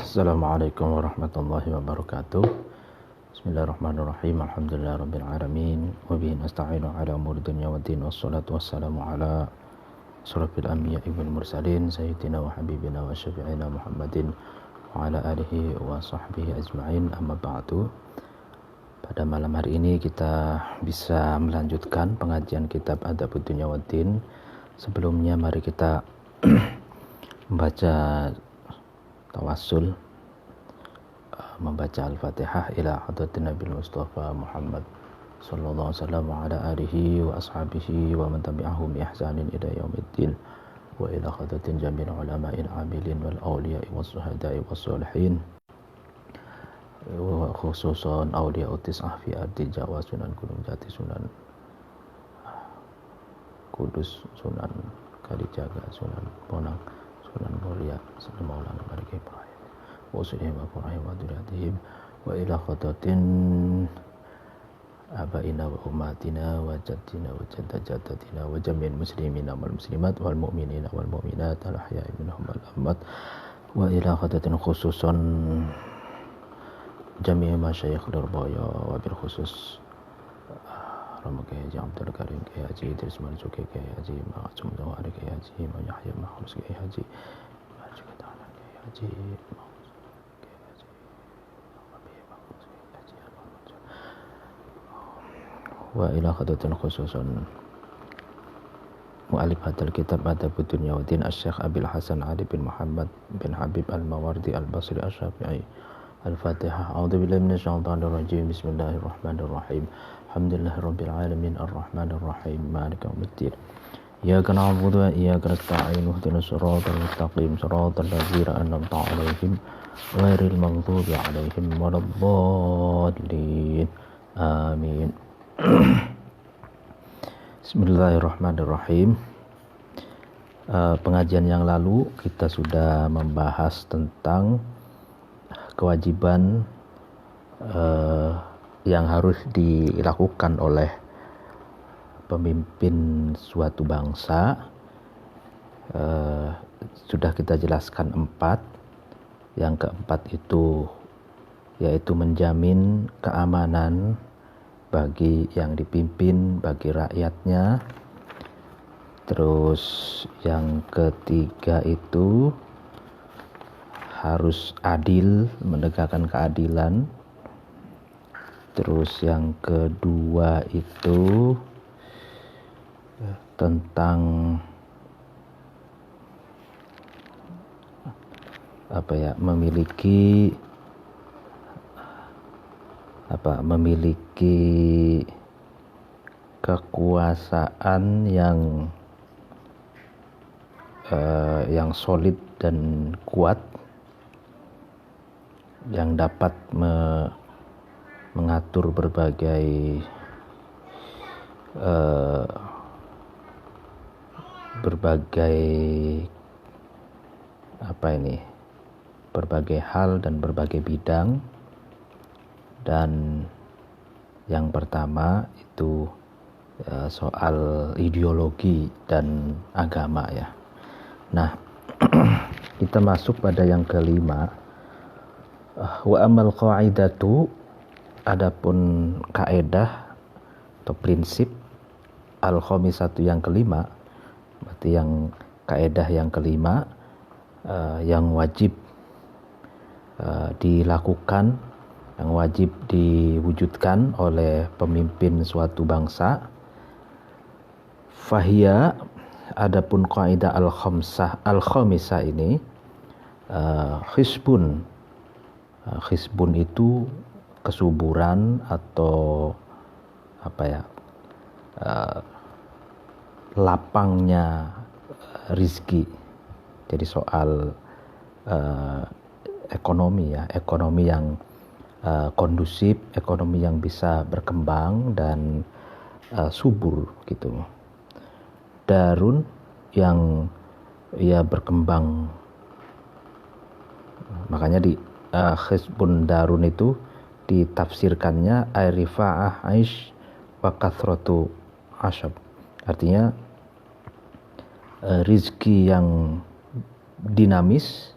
Assalamualaikum warahmatullahi wabarakatuh. Bismillahirrahmanirrahim. Alhamdulillahirabbil alamin wa bihi nasta'inu ala umuri dunya waddin wassalatu wassalamu ala asyrafil anbiya'i wal mursalin sayyidina wa habibina wa syafi'ina Muhammadin wa ala alihi wa sahbihi ajma'in, amma ba'du. Pada malam hari ini kita bisa melanjutkan pengajian kitab Adabud Dunya Waddin. Sebelumnya mari kita membaca tawassul, membaca Al-Fatihah ila hadratin Nabi Mustafa Muhammad sallallahu alaihi wasallam wa ala alihi wa ashabihi wa man tabi'ahum bi ihsanin ila yaumiddin wa ila hadratin jami'il ulama'il amilin wal awliya'i was suhada'i was sholihin wa khususan awliya'ut tis'ah fi ardi Jawa, Sunan Gunung Jati, Sunan Kudus, Sunan Kalijaga, Sunan Bonang, Sunan Muria, Sunan Maulana Malik Ibrahim wa Sunan Ibrahim wa duriyatihim wa ila khatatin abaina wa umatina wa jaddina wa jaddadatina wa jami'il muslimina wal muslimat wal mu'minina wal mu'minat al ahya'i minhum wal amwat wa ila khatatin khususan jami'i masyayikh Lurboyo wa bil khusus Rama Kiai Haji Abdul Karim, Kiai Haji Idris Marzuki, Kiai Haji Ma'asum Zawahri, Kiai Haji Yahya Mahfuz, Kiai Haji Marzuki Ta'ala, Kiai Haji Mahfuz, Kiai Haji Mahfuz, Kiai Haji Al-Mahfuz wa ila khadatin khususan mu'alif hadal kitab Adabud Dunya Waddin Asy-Syaikh Abil Hasan Ali bin Muhammad bin Habib Al-Mawardi Al-Basri Asy-Syafi'i. Al-Fatihah. A'udzubillahi minasyaitonir rajim. Bismillahirrahmanirrahim. Alhamdulillahirabbil alamin arrahmanir rahim maliki yaumiddin. Iyyaka na'budu wa iyyaka nasta'in ihdinas siratal mustaqim siratal ladzina an'amta 'alaihim ghairil maghdubi 'alaihim waladdallin. Amin. Bismillahirrahmanirrahim. Pengajian yang lalu kita sudah membahas tentang kewajiban yang harus dilakukan oleh pemimpin suatu bangsa. Sudah kita jelaskan 4. Yang keempat itu yaitu menjamin keamanan bagi yang dipimpin, bagi rakyatnya. Terus yang ketiga itu harus adil, menegakkan keadilan. Terus yang kedua itu tentang memiliki kekuasaan yang solid dan kuat, yang dapat mengatur berbagai hal dan berbagai bidang. Dan yang pertama itu soal ideologi dan agama ya. Nah, kita masuk pada yang kelima. Wa amal qaidatu, adapun kaedah atau prinsip al-khamisatu yang kelima, berarti yang kaedah yang kelima yang wajib dilakukan, yang wajib diwujudkan oleh pemimpin suatu bangsa. Fahiya, adapun kaidah al-khamisah ini khisbun. Khisbun itu kesuburan atau lapangnya rizki. Jadi soal ekonomi ya, ekonomi yang kondusif, ekonomi yang bisa berkembang dan subur gitu. Darun yang berkembang, makanya di Hizbun Darun itu ditafsirkannya rifa'ah aish wa kathratu asyab. Artinya rizki yang dinamis,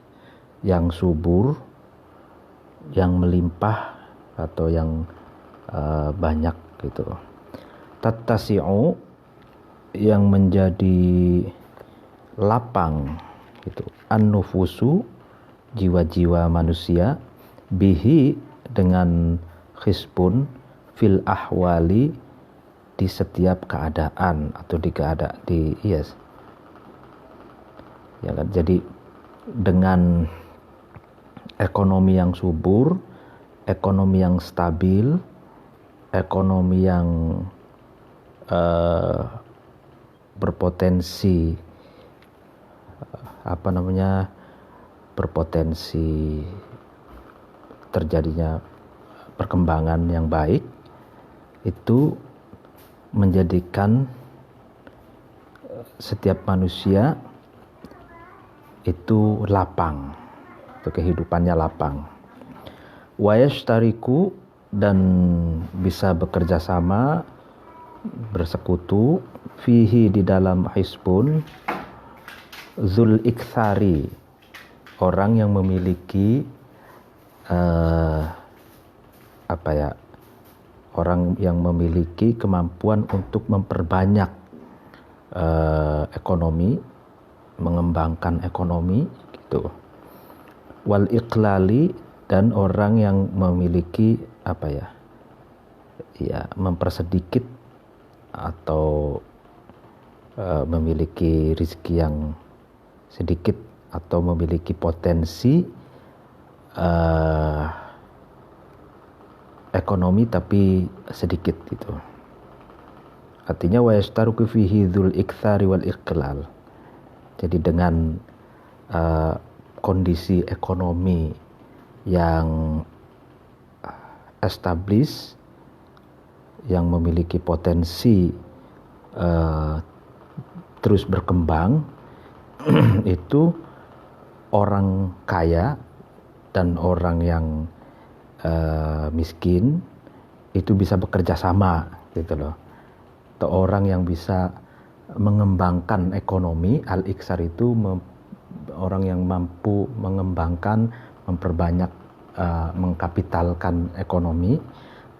yang subur, yang melimpah atau yang banyak gitu. Tattasi'u, yang menjadi lapang gitu. An-nufusu, jiwa-jiwa manusia, bihi, dengan hisbun, fil ahwali, di setiap keadaan atau ya kan. Jadi dengan ekonomi yang subur, ekonomi yang stabil, ekonomi yang berpotensi berpotensi terjadinya perkembangan yang baik, itu menjadikan setiap manusia itu lapang, itu kehidupannya lapang. Wa yashtariku, dan bisa bekerja sama, bersekutu, fihi, di dalam hisbun, zul iktsari, orang yang memiliki orang yang memiliki kemampuan untuk memperbanyak ekonomi, mengembangkan ekonomi gitu. Wal iqlali, dan orang yang memiliki mempersedikit atau memiliki rezeki yang sedikit, atau memiliki potensi ekonomi tapi sedikit gitu. Artinya wa yastaruku fihi dzul iktsari wal iqlal. Jadi dengan kondisi ekonomi yang established, yang memiliki potensi terus berkembang, itu orang kaya dan orang yang miskin itu bisa bekerja sama gitu loh. Atau orang yang bisa mengembangkan ekonomi, al-iksar itu orang yang mampu mengembangkan, memperbanyak, mengkapitalkan ekonomi,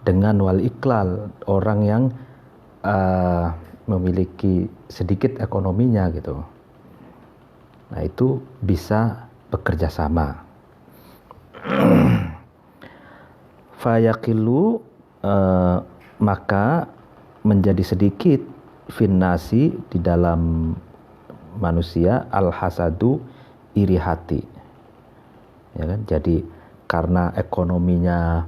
dengan wal iklal, orang yang memiliki sedikit ekonominya gitu. Nah, itu bisa bekerja sama. Fayaqilu, maka menjadi sedikit, finnasi, di dalam manusia, al-hasadu, iri hati. Ya kan? Jadi karena ekonominya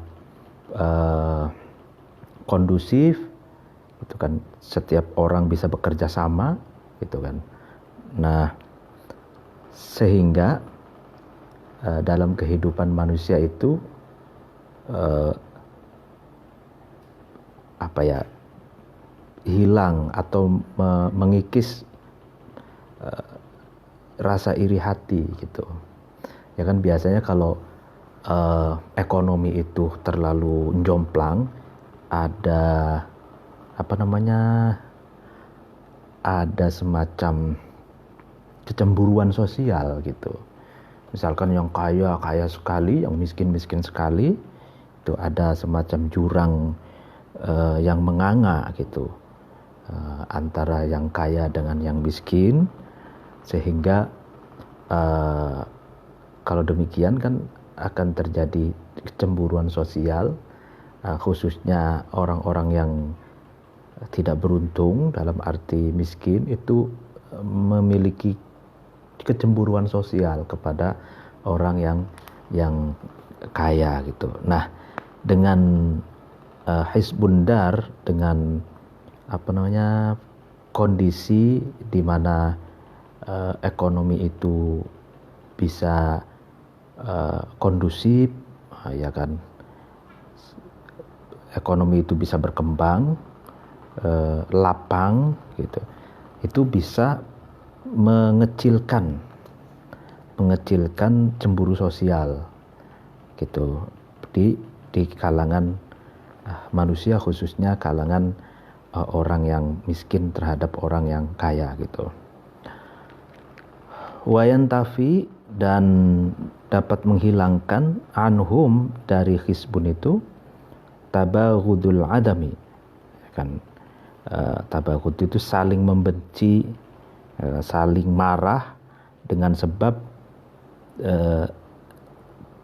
kondusif, itu kan, setiap orang bisa bekerja sama gitu kan. Nah, sehingga dalam kehidupan manusia itu hilang atau mengikis rasa iri hati gitu. Ya kan, biasanya kalau ekonomi itu terlalu jomplang, ada ada semacam kecemburuan sosial gitu. Misalkan yang kaya sekali, yang miskin sekali, itu ada semacam jurang yang menganga gitu, antara yang kaya dengan yang miskin, sehingga kalau demikian kan akan terjadi kecemburuan sosial, khususnya orang-orang yang tidak beruntung, dalam arti miskin, itu memiliki kecemburuan sosial kepada orang yang kaya gitu. Nah, dengan hisbundar, dengan kondisi di mana ekonomi itu bisa kondusif, ya kan, ekonomi itu bisa berkembang, lapang gitu, itu bisa mengecilkan cemburu sosial gitu di kalangan manusia, khususnya kalangan orang yang miskin terhadap orang yang kaya gitu. Wayan tafi, dan dapat menghilangkan anhum dari hizbun itu tabaghudul adami, kan. Tabaghud itu saling membenci, saling marah dengan sebab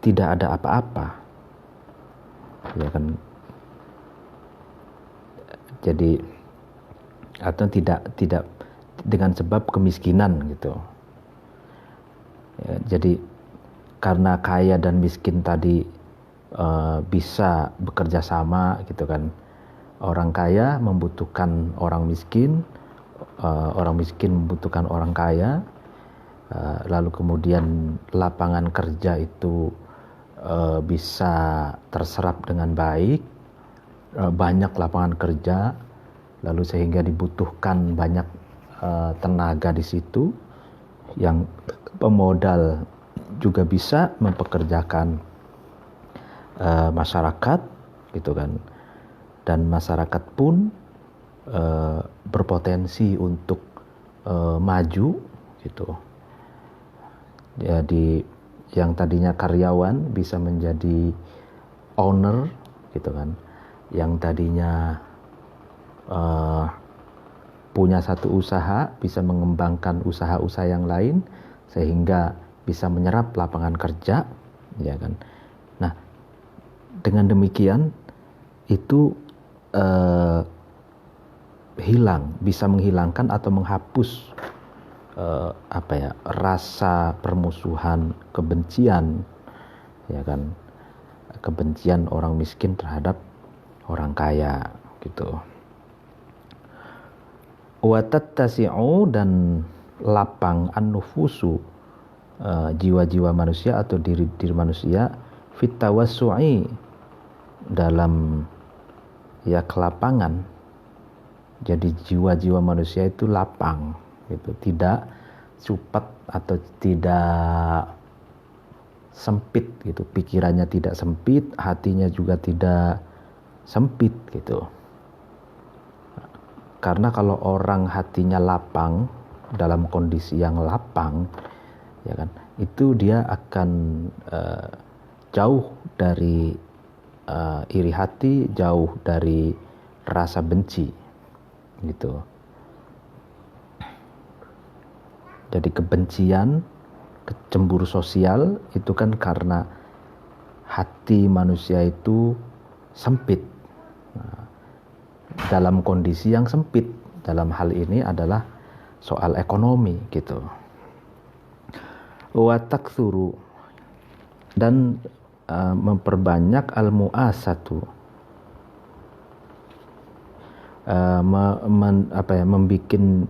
tidak ada apa-apa, ya kan. Jadi atau tidak dengan sebab kemiskinan gitu. Ya, jadi karena kaya dan miskin tadi bisa bekerja sama gitu kan. Orang kaya membutuhkan orang miskin, orang miskin membutuhkan orang kaya, lalu kemudian lapangan kerja itu bisa terserap dengan baik, banyak lapangan kerja, lalu sehingga dibutuhkan banyak tenaga di situ, yang pemodal juga bisa mempekerjakan masyarakat gitu kan, dan masyarakat pun berpotensi untuk maju gitu. Jadi yang tadinya karyawan bisa menjadi owner gitu kan, yang tadinya punya satu usaha bisa mengembangkan usaha-usaha yang lain sehingga bisa menyerap lapangan kerja, ya kan. Nah, dengan demikian itu bisa menghilangkan atau menghapus rasa permusuhan, kebencian, ya kan, kebencian orang miskin terhadap orang kaya gitu. Wa tattasi'u, dan lapang an-nufusu, jiwa-jiwa manusia atau diri manusia, fit tawassu'i, dalam ya kelapangan. Jadi jiwa-jiwa manusia itu lapang gitu, tidak supat atau tidak sempit gitu, pikirannya tidak sempit, hatinya juga tidak sempit gitu. Karena kalau orang hatinya lapang, dalam kondisi yang lapang, ya kan, itu dia akan jauh dari iri hati, jauh dari rasa benci, gitu. Jadi kebencian, cemburu sosial itu kan karena hati manusia itu sempit. Dalam kondisi yang sempit, dalam hal ini adalah soal ekonomi gitu. Wa taktsuru, dan memperbanyak al-mu'asatu, membikin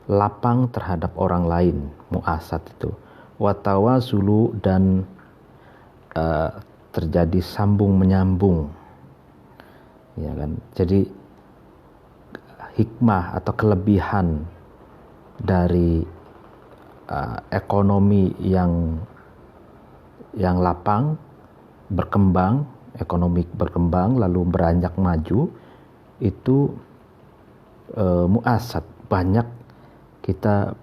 lapang terhadap orang lain, mu'asat itu. Wa tawasulu, dan terjadi sambung menyambung, ya kan. Jadi hikmah atau kelebihan dari ekonomi yang lapang, berkembang, ekonomi berkembang lalu beranjak maju, itu muasat, banyak kita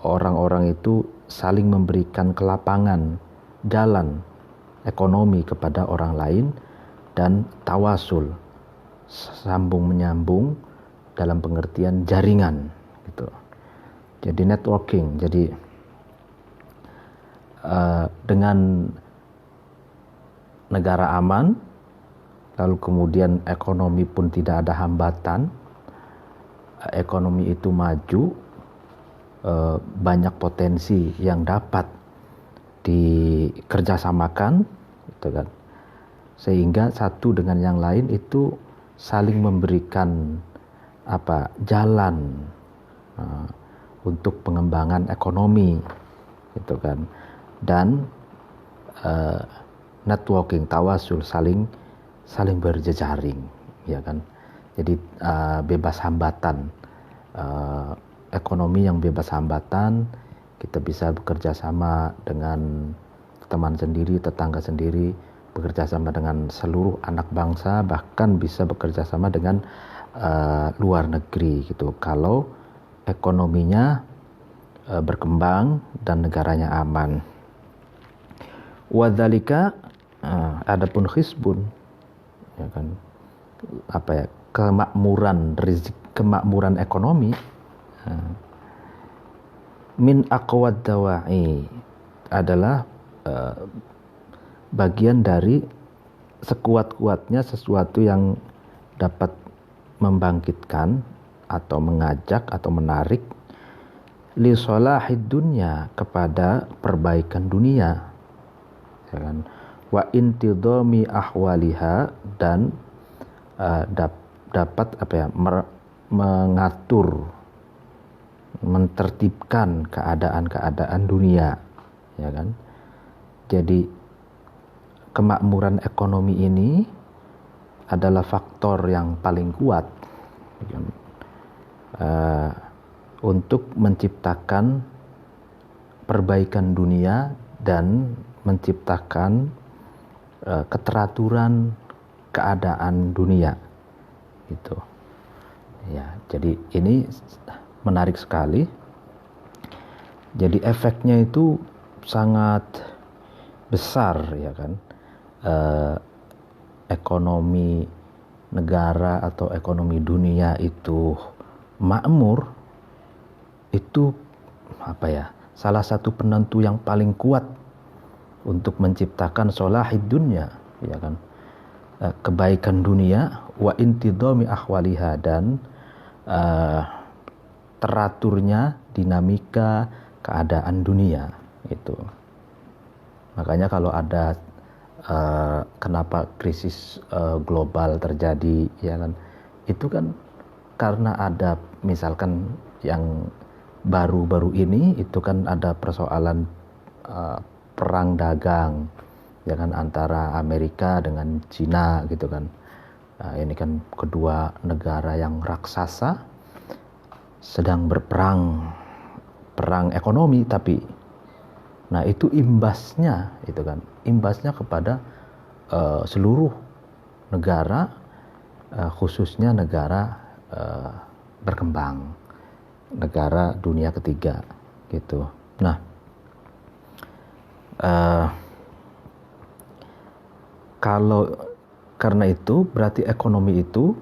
orang-orang itu saling memberikan kelapangan jalan ekonomi kepada orang lain, dan tawasul, sambung menyambung dalam pengertian jaringan gitu. Jadi networking. Jadi dengan negara aman, lalu kemudian ekonomi pun tidak ada hambatan, ekonomi itu maju, banyak potensi yang dapat dikerjasamakan gitu kan, sehingga satu dengan yang lain itu saling memberikan jalan untuk pengembangan ekonomi gitu kan, dan networking, tawasul, saling berjejaring, ya kan. Jadi bebas hambatan, ekonomi yang bebas hambatan, kita bisa bekerja sama dengan teman sendiri, tetangga sendiri, bekerja sama dengan seluruh anak bangsa, bahkan bisa bekerja sama dengan luar negeri gitu, kalau ekonominya berkembang dan negaranya aman Wadzalika adapun khisbun, ya kan, kemakmuran rezeki, kemakmuran ekonomi, min aqwad dawa'i, adalah bagian dari sekuat-kuatnya sesuatu yang dapat membangkitkan atau mengajak atau menarik li solahid dunya, kepada perbaikan dunia, ya kan, wa intidhami ahwaliha, dan dapat mengatur, mentertibkan keadaan-keadaan dunia, ya kan. Jadi kemakmuran ekonomi ini adalah faktor yang paling kuat, ya kan, untuk menciptakan perbaikan dunia dan menciptakan keteraturan keadaan dunia, gitu. Ya, jadi ini menarik sekali. Jadi efeknya itu sangat besar, ya kan. Ekonomi negara atau ekonomi dunia itu makmur, itu salah satu penentu yang paling kuat untuk menciptakan solahid dunya, ya kan, kebaikan dunia, wa intidhami ahwaliha, dan teraturnya dinamika keadaan dunia itu. Makanya kalau ada kenapa krisis global terjadi, ya kan, itu kan karena ada, misalkan yang baru-baru ini itu kan ada persoalan perang dagang, ya kan, antara Amerika dengan Cina, gitu kan. Ini kan kedua negara yang raksasa sedang berperang, perang ekonomi, tapi nah itu imbasnya, itu kan, imbasnya kepada seluruh negara, khususnya negara berkembang, negara dunia ketiga, gitu. Nah, karena itu berarti ekonomi itu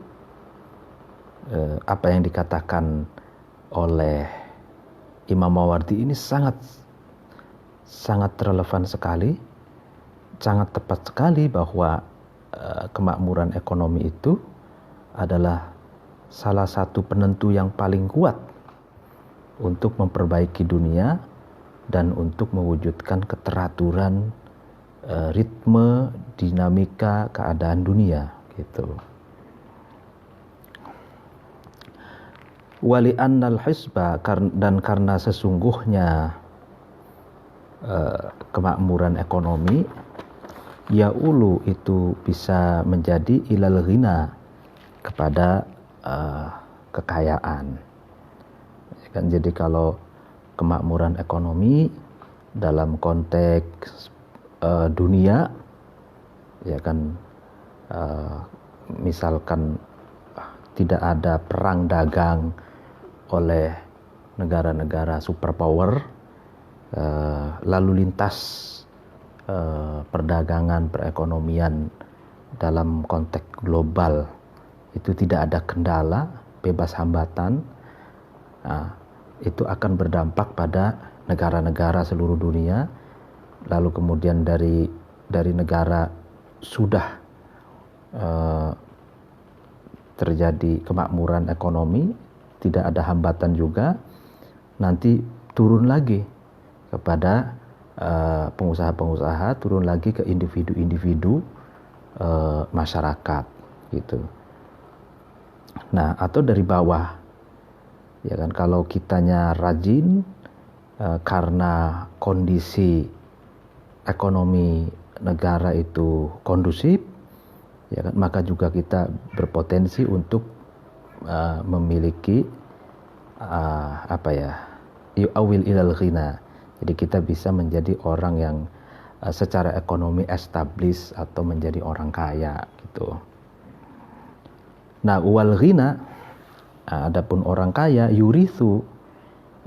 apa yang dikatakan oleh Imam Mawardi ini sangat relevan sekali, sangat tepat sekali, bahwa kemakmuran ekonomi itu adalah salah satu penentu yang paling kuat untuk memperbaiki dunia dan untuk mewujudkan keteraturan ritme dinamika keadaan dunia, gitu. Wali annal hisba, dan karena sesungguhnya kemakmuran ekonomi yaulu itu bisa menjadi ilal ghina, kepada kekayaan. Kan, jadi kalau kemakmuran ekonomi dalam konteks dunia, ya kan, misalkan tidak ada perang dagang oleh negara-negara superpower, lalu lintas perdagangan perekonomian dalam konteks global itu tidak ada kendala, bebas hambatan, itu akan berdampak pada negara-negara seluruh dunia. Lalu kemudian dari negara sudah terjadi kemakmuran ekonomi, tidak ada hambatan juga, nanti turun lagi kepada pengusaha-pengusaha, turun lagi ke individu-individu masyarakat, gitu. Nah, atau dari bawah, ya kan, kalau kitanya rajin, karena kondisi ekonomi negara itu kondusif, ya kan, maka juga kita berpotensi untuk memiliki yu'awil ilal ghina. Jadi kita bisa menjadi orang yang secara ekonomi established atau menjadi orang kaya, gitu. Nah, wal ghina, adapun orang kaya, yurithu,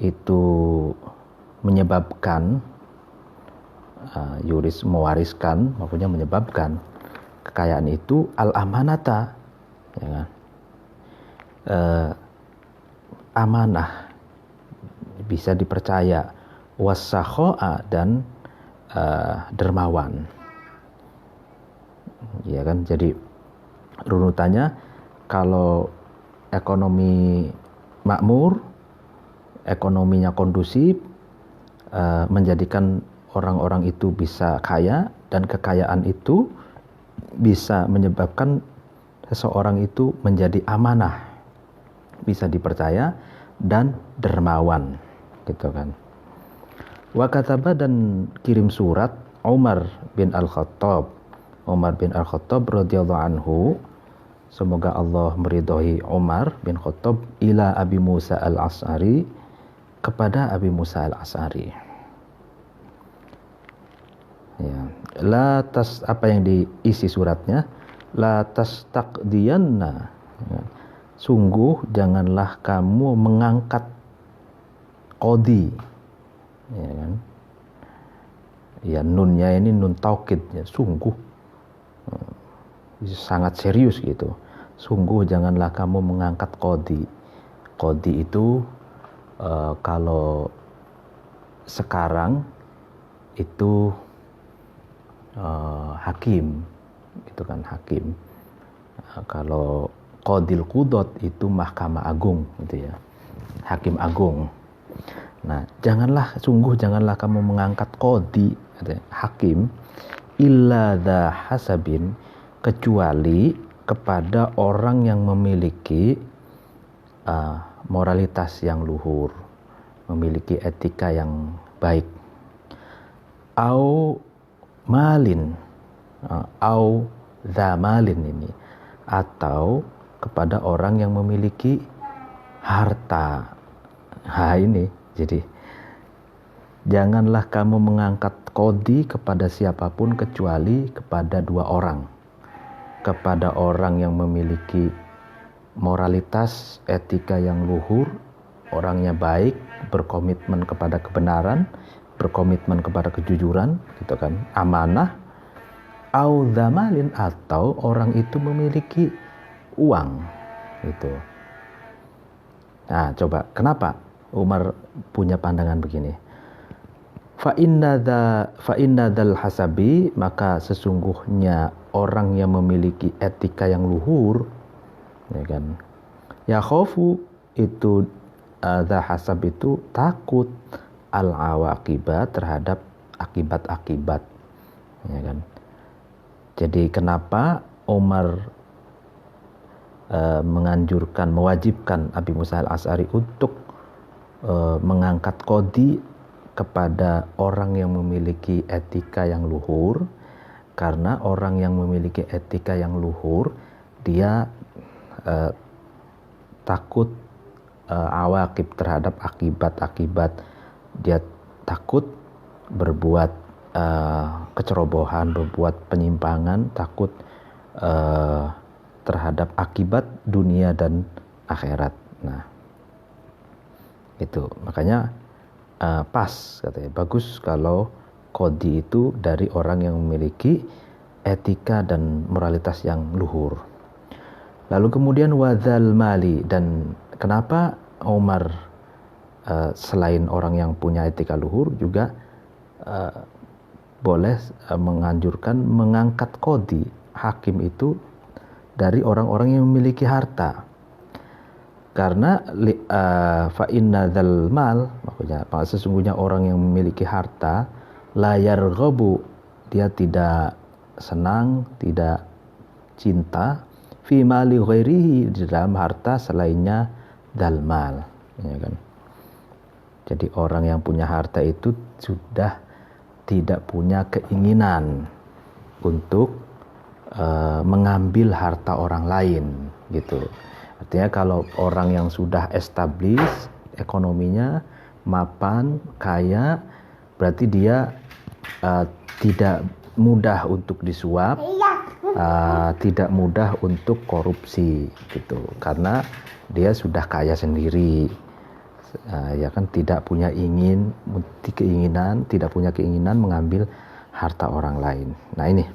itu menyebabkan yuris mewariskan, maksudnya menyebabkan kekayaan itu al-amanata, ya kan? Amanah, bisa dipercaya, wasakhoa, dan dermawan, ya kan? Jadi runutannya, kalau ekonomi makmur, ekonominya kondusif, menjadikan orang-orang itu bisa kaya, dan kekayaan itu bisa menyebabkan seseorang itu menjadi amanah, bisa dipercaya, dan dermawan, gitu kan. Wa kataba, dan kirim surat, Umar bin Al-Khattab radhiyallahu anhu, semoga Allah meridhai Umar bin Khattab, ila Abi Musa al-Asy'ari, kepada Abi Musa al-Asy'ari. Ya, apa yang diisi suratnya, la tastaqdiyanna, ya, sungguh janganlah kamu mengangkat qadi, ya kan? Ya, nunnya ini nun taukid, ya, sungguh, sangat serius gitu. Sungguh janganlah kamu mengangkat qadi. Qadi itu kalau sekarang itu hakim, gitu kan, hakim. Kalau qadil qudot itu mahkamah agung, gitu ya, hakim agung. Nah, sungguh janganlah kamu mengangkat qadi, hakim, illa dha hasabin, kecuali kepada orang yang memiliki moralitas yang luhur, memiliki etika yang baik, au malin, au zamalin ini, atau kepada orang yang memiliki harta. Ini jadi janganlah kamu mengangkat qadi kepada siapapun kecuali kepada dua orang, kepada orang yang memiliki moralitas etika yang luhur, orangnya baik, berkomitmen kepada kebenaran, berkomitmen kepada kejujuran, gitu kan, amanah, au zamalin, atau orang itu memiliki uang, gitu. Nah, coba kenapa Umar punya pandangan begini? Fa inna dzal hasabi, maka sesungguhnya orang yang memiliki etika yang luhur, ya kan, ya khofu, itu dza hasab itu takut, al-awaqibat, terhadap akibat-akibat, ya kan. Jadi kenapa Umar mewajibkan Abi Musa al-Asy'ari untuk mengangkat qadi kepada orang yang memiliki etika yang luhur? Karena orang yang memiliki etika yang luhur, dia takut awakib, terhadap akibat-akibat. Dia takut berbuat kecerobohan, berbuat penyimpangan, takut terhadap akibat dunia dan akhirat. Nah, itu makanya pas, katanya, bagus kalau qadi itu dari orang yang memiliki etika dan moralitas yang luhur. Lalu kemudian wadzal mali, dan kenapa Umar selain orang yang punya etika luhur juga boleh menganjurkan mengangkat qadi, hakim itu, dari orang-orang yang memiliki harta. Karena fa inna dzal mal, maksudnya sesungguhnya orang yang memiliki harta, la yarghabu, dia tidak senang, tidak cinta, fi mali ghairihi, di dalam harta selainnya dzal mal, ya kan. Jadi orang yang punya harta itu sudah tidak punya keinginan untuk mengambil harta orang lain, gitu. Artinya kalau orang yang sudah established ekonominya, mapan, kaya, berarti dia tidak mudah untuk disuap, tidak mudah untuk korupsi, gitu. Karena dia sudah kaya sendiri, ya kan, tidak punya keinginan mengambil harta orang lain. Nah ini,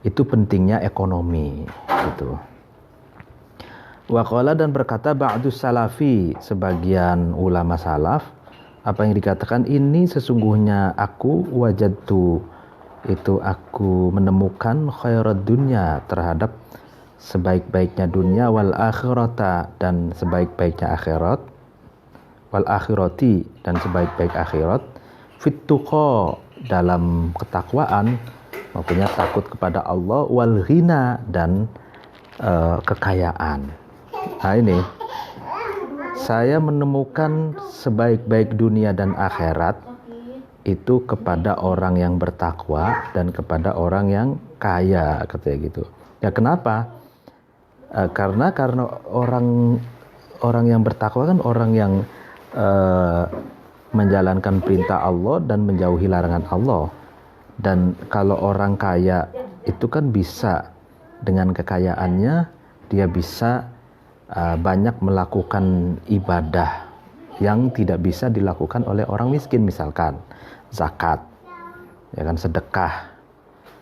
itu pentingnya ekonomi gitu. Waqala, dan berkata ba'dus salafi, sebagian ulama salaf, apa yang dikatakan ini sesungguhnya aku wajadtu, itu aku menemukan khairat dunya, terhadap sebaik-baiknya dunia, wal akhirata, dan sebaik-baiknya akhirat, wal akhirati, dan sebaik-baik akhirat, fit tuqa, dalam ketakwaan, maksudnya takut kepada Allah, wal ghina, dan kekayaan. Nah ini, saya menemukan sebaik-baik dunia dan akhirat itu kepada orang yang bertakwa dan kepada orang yang kaya, katanya gitu. Ya kenapa? Karena orang yang bertakwa kan orang yang menjalankan perintah Allah dan menjauhi larangan Allah. Dan kalau orang kaya itu kan bisa dengan kekayaannya dia bisa banyak melakukan ibadah yang tidak bisa dilakukan oleh orang miskin, misalkan zakat, ya kan, sedekah,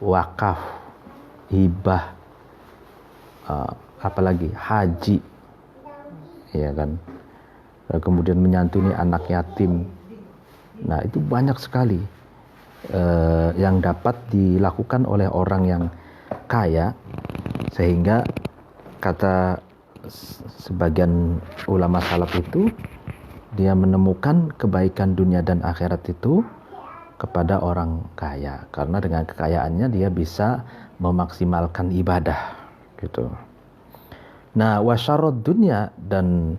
wakaf, hibah, apalagi haji, ya kan, kemudian menyantuni anak yatim. Nah itu banyak sekali yang dapat dilakukan oleh orang yang kaya, sehingga kata sebagian ulama salaf itu, dia menemukan kebaikan dunia dan akhirat itu kepada orang kaya, karena dengan kekayaannya dia bisa memaksimalkan ibadah gitu. Nah, wasyarrud dunya, dan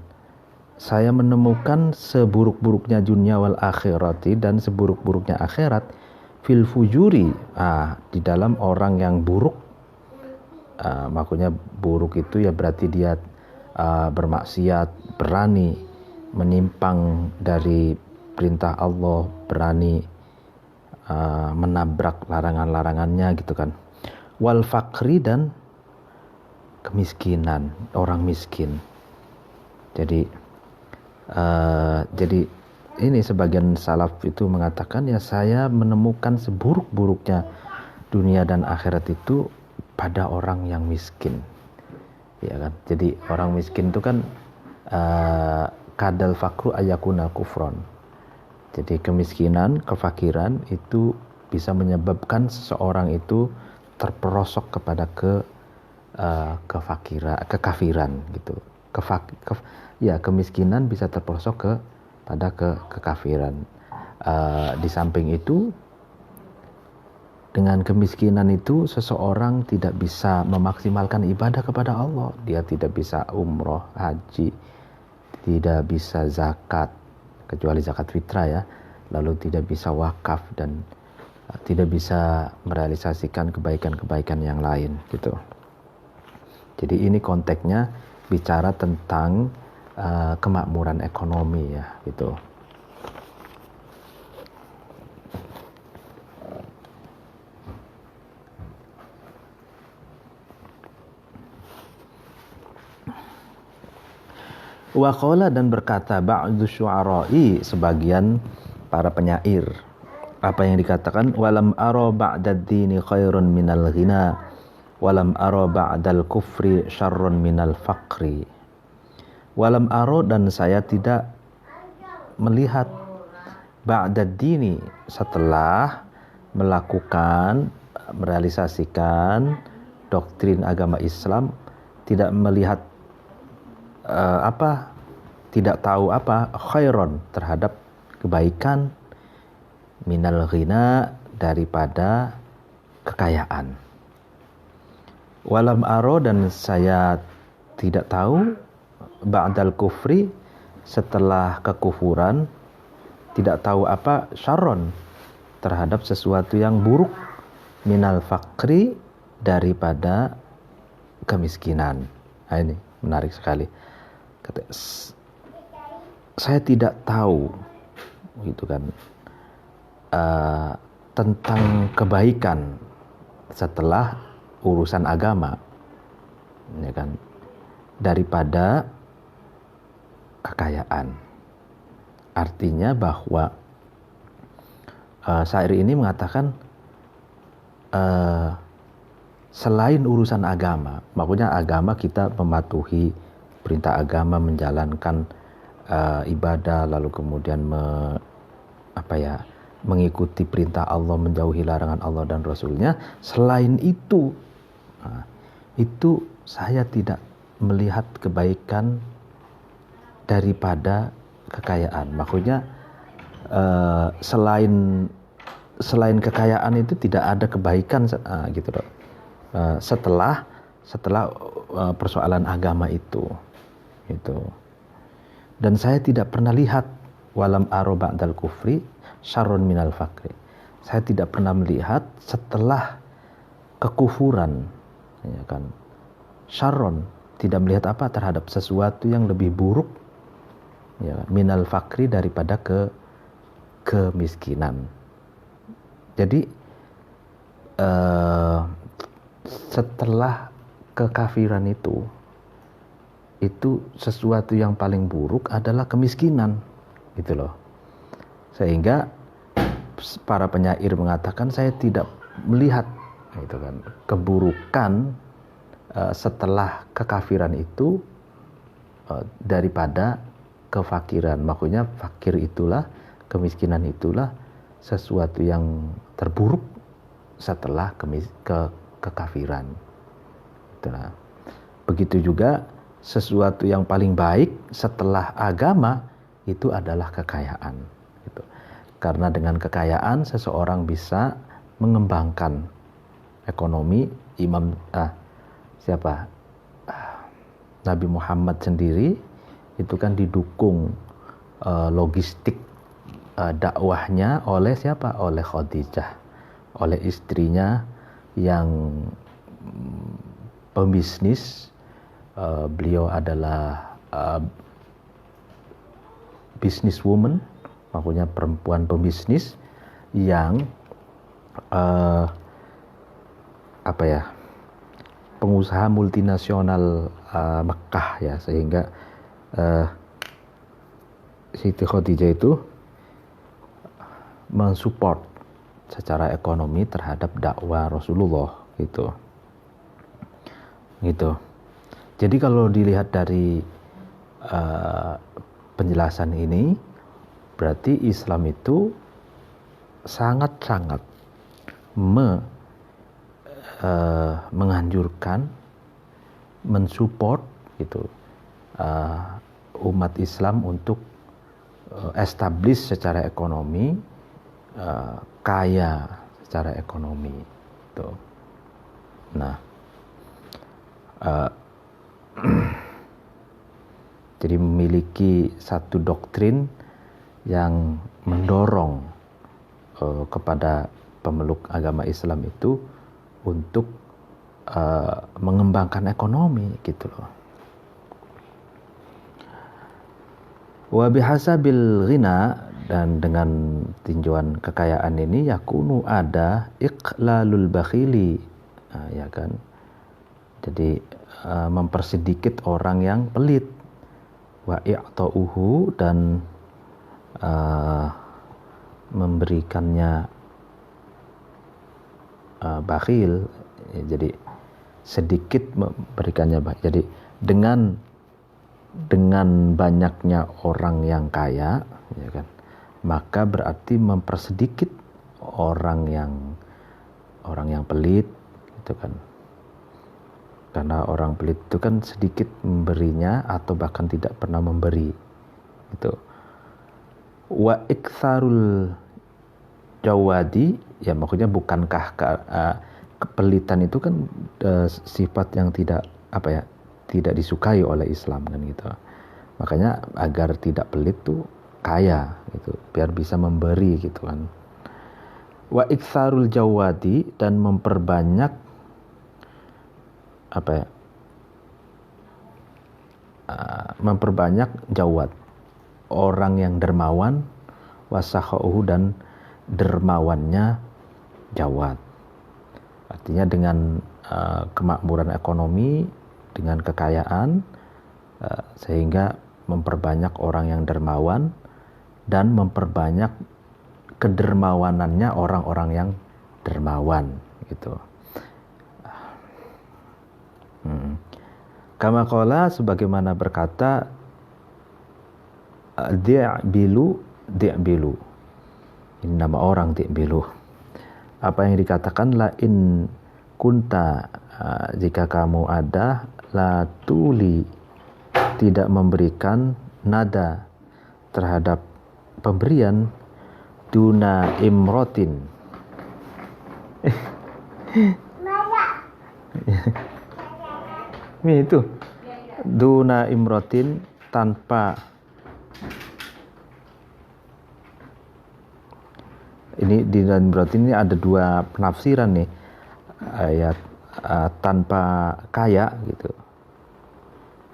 saya menemukan seburuk-buruknya dunia wal akhirati, dan seburuk-buruknya akhirat, fil fujuri, di dalam orang yang buruk. Maksudnya buruk itu ya berarti dia bermaksiat, berani menyimpang dari perintah Allah, berani menabrak larangan-larangannya gitu kan. Wal fakri, dan kemiskinan, orang miskin. Jadi ini sebagian salaf itu mengatakan, ya saya menemukan seburuk-buruknya dunia dan akhirat itu pada orang yang miskin, ya kan. Jadi orang miskin itu kan kadal fakru ayakuna kufron. Jadi kemiskinan, kefakiran itu bisa menyebabkan seseorang itu terperosok kepada kekafiran gitu. Kemiskinan bisa terperosok pada kekafiran. Di samping itu, dengan kemiskinan itu seseorang tidak bisa memaksimalkan ibadah kepada Allah. Dia tidak bisa umroh, haji, tidak bisa zakat, kecuali zakat fitrah ya, lalu tidak bisa wakaf, dan tidak bisa merealisasikan kebaikan-kebaikan yang lain gitu. Jadi ini konteksnya bicara tentang kemakmuran ekonomi ya gitu. Waqala, dan berkata ba'du syu'ara'i, sebagian para penyair, apa yang dikatakan, walam ara ba'dad dini khairun minal ghina, walam ara ba'dal kufri syarrun minal faqri. Walam ara, dan saya tidak melihat, ba'dad dini, setelah melakukan, merealisasikan doktrin agama Islam, tidak melihat tidak tahu khairon, terhadap kebaikan, minal ghina, daripada kekayaan. Walam aro, dan saya tidak tahu, ba'dal kufri, setelah kekufuran, tidak tahu syarron, terhadap sesuatu yang buruk, minal fakri, daripada kemiskinan. Nah ini menarik sekali. Saya tidak tahu gitu kan tentang kebaikan setelah urusan agama, ya kan, daripada kekayaan. Artinya bahwa syair ini mengatakan selain urusan agama, maksudnya agama kita mematuhi perintah agama, menjalankan ibadah, lalu kemudian mengikuti perintah Allah, menjauhi larangan Allah dan Rasulnya. Selain itu, itu saya tidak melihat kebaikan daripada kekayaan. Maksudnya selain kekayaan itu tidak ada kebaikan gitu loh. Setelah persoalan agama itu. Dan saya tidak pernah lihat walam aro ba'dal kufri syarrun minal fakri. Saya tidak pernah melihat setelah kekufuran, ya kan, syarrun, tidak melihat apa terhadap sesuatu yang lebih buruk, ya, minal fakri, daripada kemiskinan. Jadi setelah kekafiran itu sesuatu yang paling buruk adalah kemiskinan, gitu loh. Sehingga para penyair mengatakan, saya tidak melihat, gitu kan, keburukan setelah kekafiran itu daripada kefakiran. Maksudnya fakir itulah, kemiskinan itulah sesuatu yang terburuk setelah kekafiran. Itulah. Begitu juga sesuatu yang paling baik setelah agama itu adalah kekayaan. Gitu. Karena dengan kekayaan seseorang bisa mengembangkan ekonomi. Nabi Muhammad sendiri itu kan didukung logistik dakwahnya oleh siapa? Oleh Khadijah, oleh istrinya yang pembisnis. Beliau adalah businesswoman, maksudnya perempuan pembisnis yang pengusaha multinasional Mekah, ya, sehingga Siti Khadijah itu mensupport secara ekonomi terhadap dakwah Rasulullah, gitu. Jadi kalau dilihat dari penjelasan ini, berarti Islam itu sangat-sangat menganjurkan, mensupport, gitu, umat Islam untuk establish secara ekonomi, kaya secara ekonomi, gitu. Nah, jadi memiliki satu doktrin yang mendorong kepada pemeluk agama Islam itu untuk mengembangkan ekonomi, gitu loh. Wa bihasabil ghina, dan dengan tinjauan kekayaan ini yakunu ada iqlalul bakhili, ya kan. Jadi mempersedikit orang yang pelit, wa i'ta'uhu, dan memberikannya bakhil, ya, jadi sedikit memberikannya. Jadi dengan banyaknya orang yang kaya, ya kan, maka berarti mempersedikit orang yang pelit, gitu kan. Karena orang pelit itu kan sedikit memberinya atau bahkan tidak pernah memberi, gitu. Wa iktsarul jawadi, ya maksudnya bukankah kepelitan itu kan sifat yang tidak disukai oleh Islam, kan, gitu. Makanya agar tidak pelit tuh kaya, gitu, biar bisa memberi, gitu kan. Wa iktsarul jawadi, dan memperbanyak memperbanyak jawad, orang yang dermawan, wasakhuhu, dan dermawannya jawad. Artinya dengan kemakmuran ekonomi, dengan kekayaan, sehingga memperbanyak orang yang dermawan dan memperbanyak kedermawanannya orang-orang yang dermawan, gitu. Kama qala, sebagaimana berkata Di'bilu. Ini nama orang Di'bilu. Apa yang dikatakan la in kunta, jika kamu ada, la tuli, tidak memberikan nada terhadap pemberian, duna imrotin. Ini itu duna imrotin, tanpa ini di duna imrotin ini ada dua penafsiran nih ayat, tanpa kaya gitu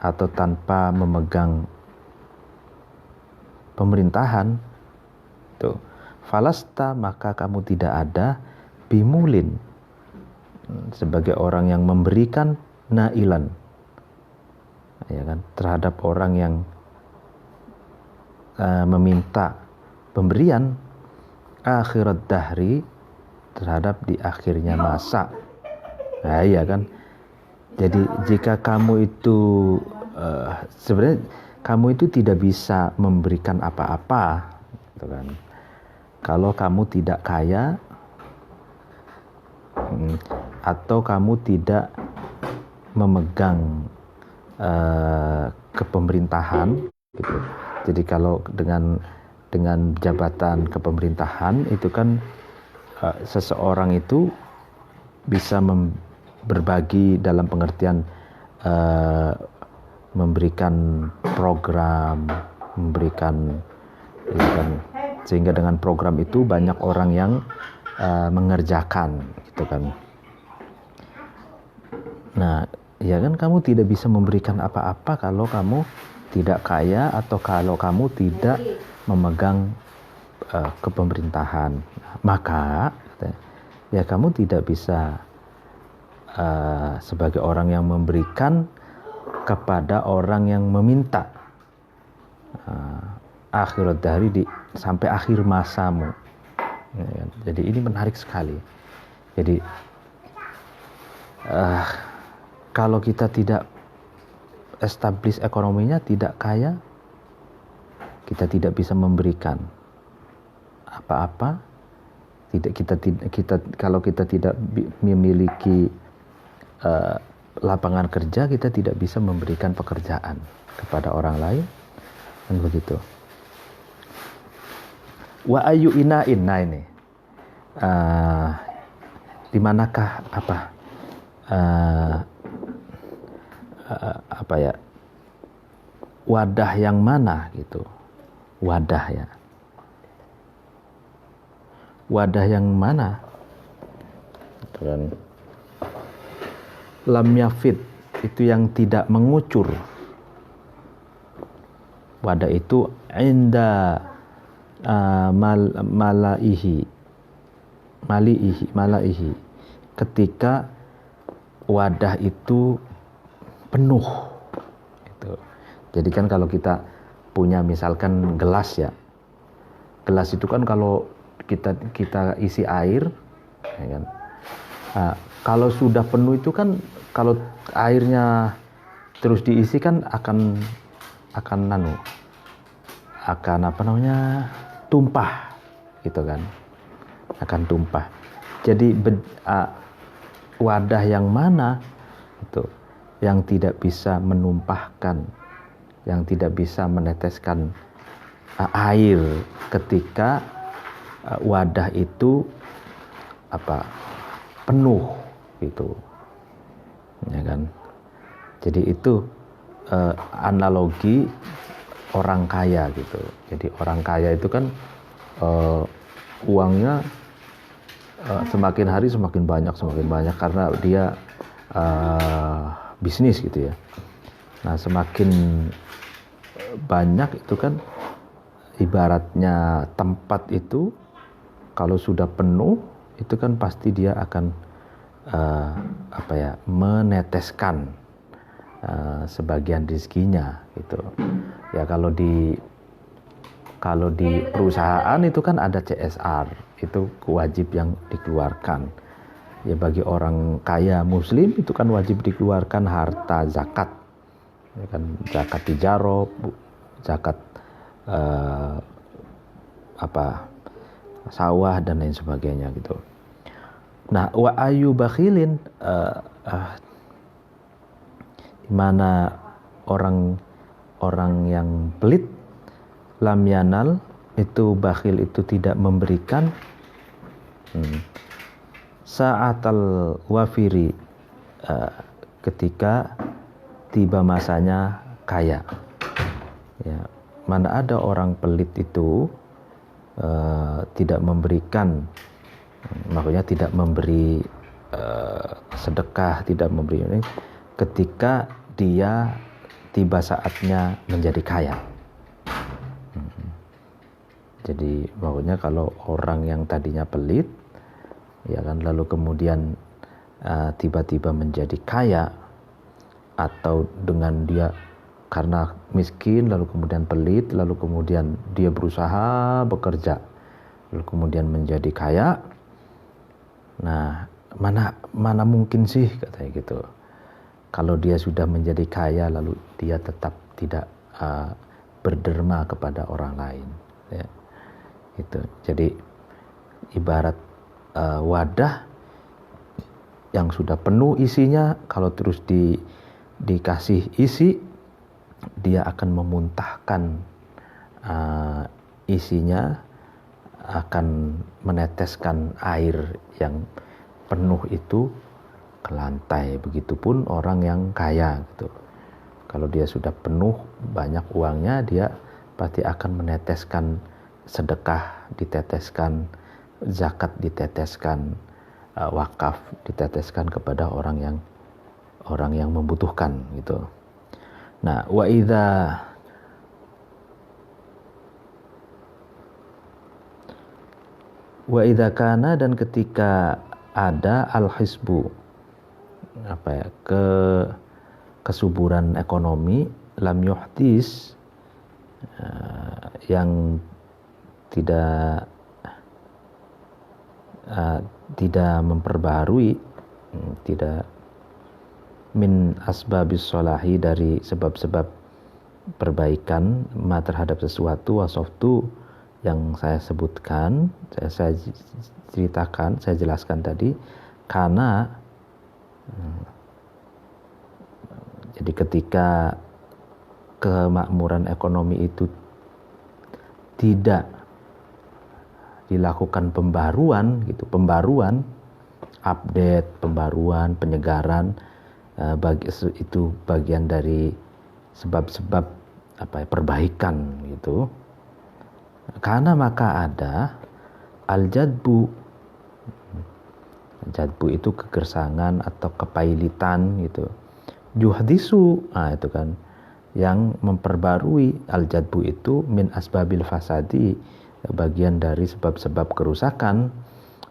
atau tanpa memegang pemerintahan tuh. Falasta, maka kamu tidak ada, bimulin, sebagai orang yang memberikan, nailan, ya kan, terhadap orang yang meminta pemberian, akhirat dahri, terhadap di akhirnya masa. Nah iya kan, jadi jika kamu itu sebenarnya kamu itu tidak bisa memberikan apa-apa gitu kan, kalau kamu tidak kaya atau kamu tidak memegang kepemerintahan gitu. Jadi kalau dengan jabatan kepemerintahan itu kan seseorang itu bisa berbagi dalam pengertian memberikan program, memberikan ya kan, sehingga dengan program itu banyak orang yang mengerjakan gitu kan. Nah, ya kan, kamu tidak bisa memberikan apa-apa kalau kamu tidak kaya atau kalau kamu tidak memegang kepemerintahan. Maka ya kamu tidak bisa sebagai orang yang memberikan kepada orang yang meminta akhirat dari sampai akhir masamu. Ya, jadi ini menarik sekali. Jadi kalau kita tidak establish ekonominya, tidak kaya, kita tidak bisa memberikan apa-apa. Kalau kita tidak memiliki lapangan kerja, kita tidak bisa memberikan pekerjaan kepada orang lain, kan begitu. Wa ayu inain, nah ini di manakah wadah yang mana gitu, wadah yang mana dan lam yafid, itu yang tidak mengucur. Wadah itu inda malaihi, ketika wadah itu penuh gitu. Jadi kan kalau kita punya misalkan gelas ya, gelas itu kan kalau kita isi air ya kan, kalau sudah penuh itu kan, kalau airnya terus diisi kan akan tumpah gitu kan, akan tumpah. Jadi wadah yang mana itu yang tidak bisa menumpahkan, yang tidak bisa meneteskan air ketika wadah itu penuh gitu, ya kan. Jadi itu analogi orang kaya gitu. Jadi orang kaya itu kan uangnya semakin hari semakin banyak karena dia bisnis gitu ya. Nah, semakin banyak itu kan ibaratnya tempat itu kalau sudah penuh itu kan pasti dia akan meneteskan sebagian rezekinya gitu. Ya kalau di perusahaan itu kan ada CSR, itu wajib yang dikeluarkan. Ya bagi orang kaya muslim itu kan wajib dikeluarkan harta zakat, ya kan, zakat tijarah, zakat sawah dan lain sebagainya gitu. Nah, wa ayu bakhilin, mana orang yang pelit, lam yanal, itu bakhil itu tidak memberikan sa'atal wafiri, ketika tiba masanya kaya. Ya, mana ada orang pelit itu tidak memberikan, maksudnya tidak memberi sedekah, tidak memberi ini ketika dia tiba saatnya menjadi kaya. Jadi maksudnya kalau orang yang tadinya pelit, ya kan, lalu kemudian tiba-tiba menjadi kaya, atau dengan dia karena miskin lalu kemudian pelit, lalu kemudian dia berusaha bekerja, lalu kemudian menjadi kaya. Nah, mana mungkin sih katanya gitu, kalau dia sudah menjadi kaya lalu dia tetap tidak berderma kepada orang lain, ya. Gitu. Jadi ibarat wadah yang sudah penuh isinya, kalau terus dikasih isi, dia akan memuntahkan isinya, akan meneteskan air yang penuh itu ke lantai. Begitupun orang yang kaya gitu. Kalau dia sudah penuh banyak uangnya, dia pasti akan meneteskan sedekah, diteteskan zakat, diteteskan wakaf, diteteskan kepada orang yang membutuhkan gitu. Nah, wa idza kana, dan ketika ada al-hisbu, kesuburan ekonomi, lam yuhdis, yang tidak memperbaharui, tidak min asbabis sholahi, dari sebab-sebab perbaikan, ma terhadap sesuatu, wasoftu, yang saya sebutkan, saya ceritakan, saya jelaskan tadi, karena jadi ketika kemakmuran ekonomi itu tidak dilakukan pembaruan gitu, update, pembaruan, penyegaran, itu bagian dari sebab-sebab perbaikan gitu. Karena maka ada al-jadbu. Jadbu itu kegersangan atau kepailitan gitu. Yuhdisu, itu kan yang memperbarui. Al-jadbu itu min asbabil fasadi, bagian dari sebab-sebab kerusakan,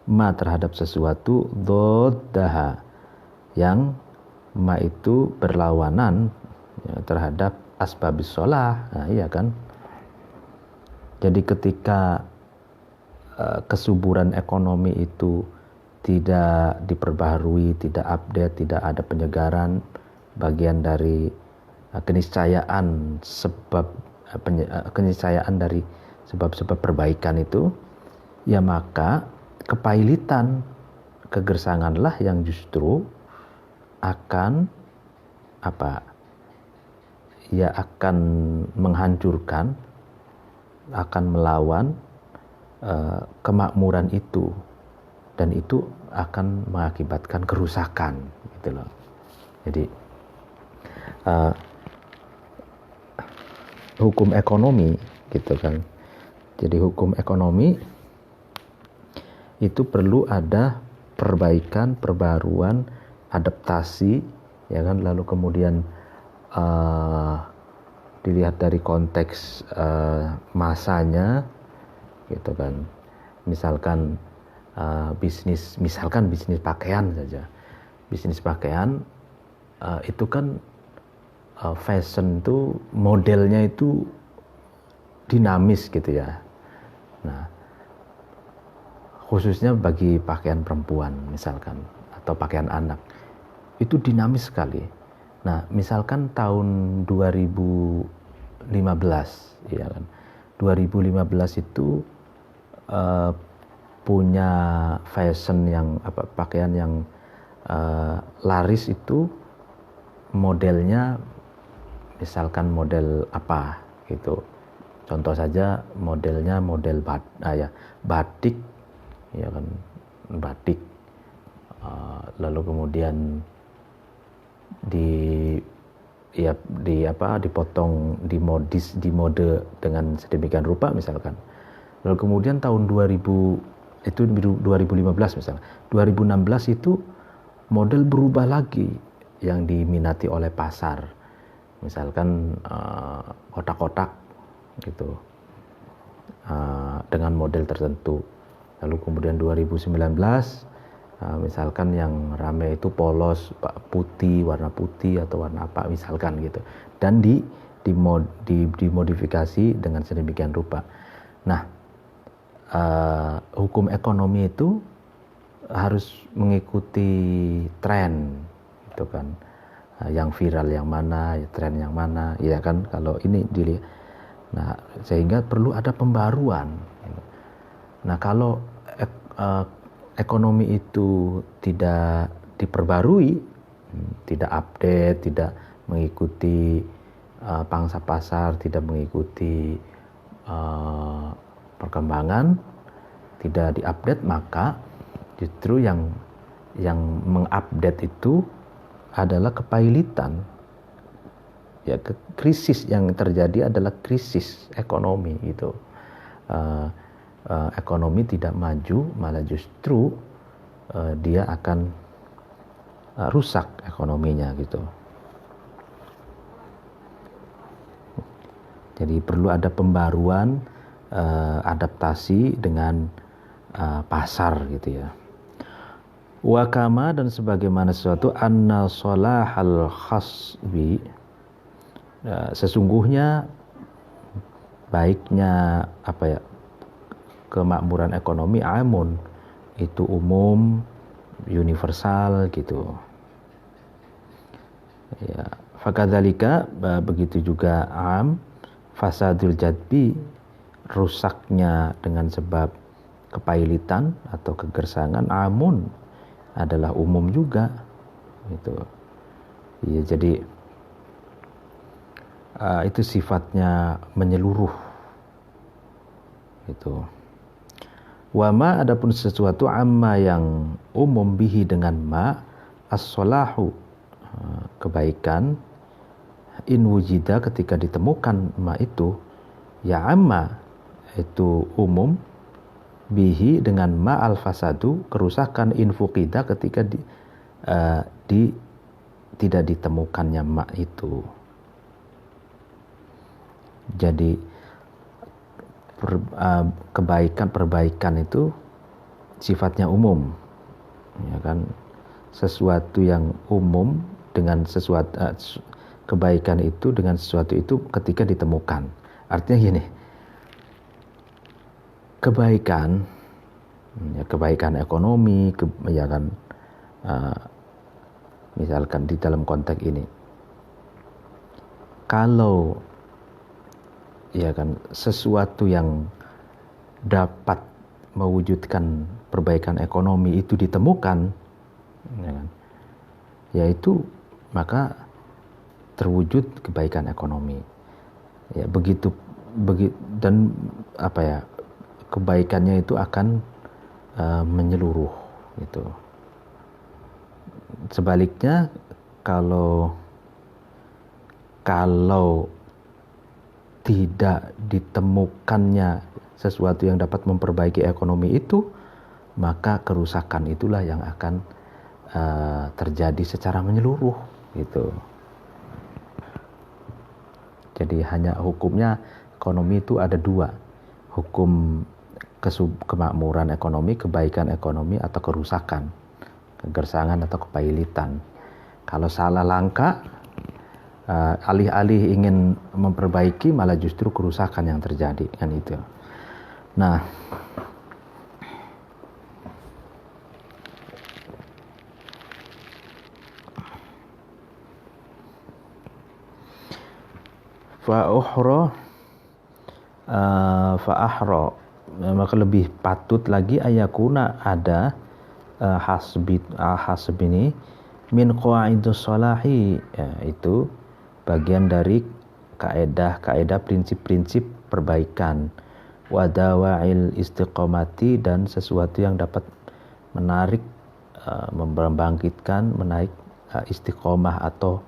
ma terhadap sesuatu, doddaha, yang ma itu berlawanan terhadap asbabis sholah. Iya kan. Jadi ketika kesuburan ekonomi itu tidak diperbaharui, tidak update, tidak ada penyegaran, bagian dari keniscayaan dari sebab-sebab perbaikan itu, ya maka kepailitan, kegersanganlah yang justru akan akan menghancurkan, akan melawan kemakmuran itu, dan itu akan mengakibatkan kerusakan gitu loh. Jadi hukum ekonomi gitu kan. Jadi hukum ekonomi itu perlu ada perbaikan, perbaruan, adaptasi, ya kan. Lalu kemudian dilihat dari konteks masanya gitu kan. Misalkan bisnis pakaian saja. Bisnis pakaian itu kan fashion itu modelnya itu dinamis gitu ya. Nah, khususnya bagi pakaian perempuan misalkan atau pakaian anak itu dinamis sekali. Nah, misalkan tahun 2015 ya kan. 2015 itu punya fashion yang pakaian yang laris itu modelnya misalkan model apa gitu. Contoh saja modelnya model batik ya kan, batik. Lalu kemudian dipotong di mode dengan sedemikian rupa misalkan. Lalu kemudian tahun 2015 misalnya. 2016 itu model berubah lagi yang diminati oleh pasar. Misalkan kotak-kotak gitu. Dengan model tertentu. Lalu kemudian 2019 misalkan yang ramai itu polos putih, warna putih atau warna apa misalkan gitu, dan dimodifikasi dengan sedemikian rupa. Nah, hukum ekonomi itu harus mengikuti tren gitu kan, yang viral yang mana, tren yang mana, ya kan, kalau ini dilihat. Nah, sehingga perlu ada pembaruan. Nah, kalau ekonomi itu tidak diperbarui, tidak update, tidak mengikuti pangsa pasar, tidak mengikuti perkembangan, tidak diupdate, maka justru yang mengupdate itu adalah kepailitan. Ya, krisis yang terjadi adalah krisis ekonomi gitu. Ekonomi tidak maju, malah justru dia akan rusak ekonominya gitu. Jadi perlu ada pembaruan, adaptasi dengan pasar gitu ya. Wa kama, dan sebagaimana sesuatu anna salahal khasbi, sesungguhnya baiknya kemakmuran ekonomi amun, itu umum, universal gitu ya. Fakadzalika, begitu juga am, fasadul jadbi, rusaknya dengan sebab kepailitan atau kegersangan, amun, adalah umum juga gitu ya. Jadi itu sifatnya menyeluruh gitu. Wama, adapun sesuatu amma yang umum, bihi dengan ma, as-solahu, kebaikan, in wujida, ketika ditemukan ma itu, ya amma, itu umum, bihi dengan ma al-fasadu, kerusakan, in fuqida, ketika tidak ditemukannya ma itu. Jadi perbaikan itu sifatnya umum ya kan, sesuatu yang umum dengan sesuatu, kebaikan itu dengan sesuatu itu ketika ditemukan. Artinya gini, kebaikan ekonomi ya kan, misalkan di dalam konteks ini, kalau ya kan sesuatu yang dapat mewujudkan perbaikan ekonomi itu ditemukan ya kan, yaitu maka terwujud kebaikan ekonomi ya, begitu dan kebaikannya itu akan menyeluruh gitu. Sebaliknya, kalau tidak ditemukannya sesuatu yang dapat memperbaiki ekonomi itu, maka kerusakan itulah yang akan terjadi secara menyeluruh gitu. Jadi hanya hukumnya ekonomi itu ada dua, hukum kemakmuran ekonomi, kebaikan ekonomi, atau kerusakan, kegersangan atau kepailitan. Kalau salah langkah, alih-alih ingin memperbaiki, malah justru kerusakan yang terjadi kan itu. Nah, Fa ukhra fa ahra, maka lebih patut lagi ayakuna ada hasb ini min qawaidus salahi, ya, itu bagian dari kaedah prinsip-prinsip perbaikan, wadawail istiqomati, dan sesuatu yang dapat menarik membangkitkan, menaik istiqomah atau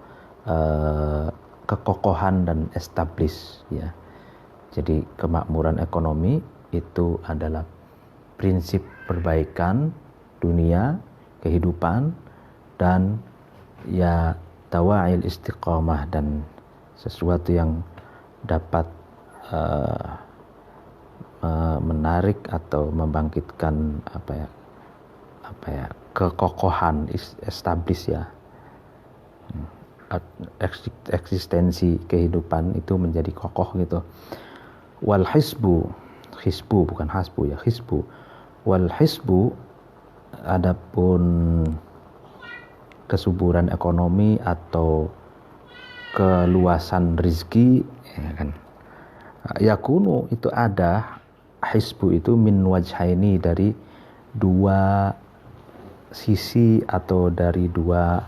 kekokohan dan establish, ya. Jadi kemakmuran ekonomi itu adalah prinsip perbaikan dunia, kehidupan, dan ya tawail istiqomah, dan sesuatu yang dapat menarik atau membangkitkan apa ya kekokohan, establish, ya, eksistensi kehidupan itu menjadi kokoh gitu. Wal hisbu bukan hasbu, ya, hisbu. Wal hisbu, adapun kesuburan ekonomi atau keluasan rizki, ya kan, yakunu itu ada hisbu itu min wajhaini, dari dua sisi atau dari dua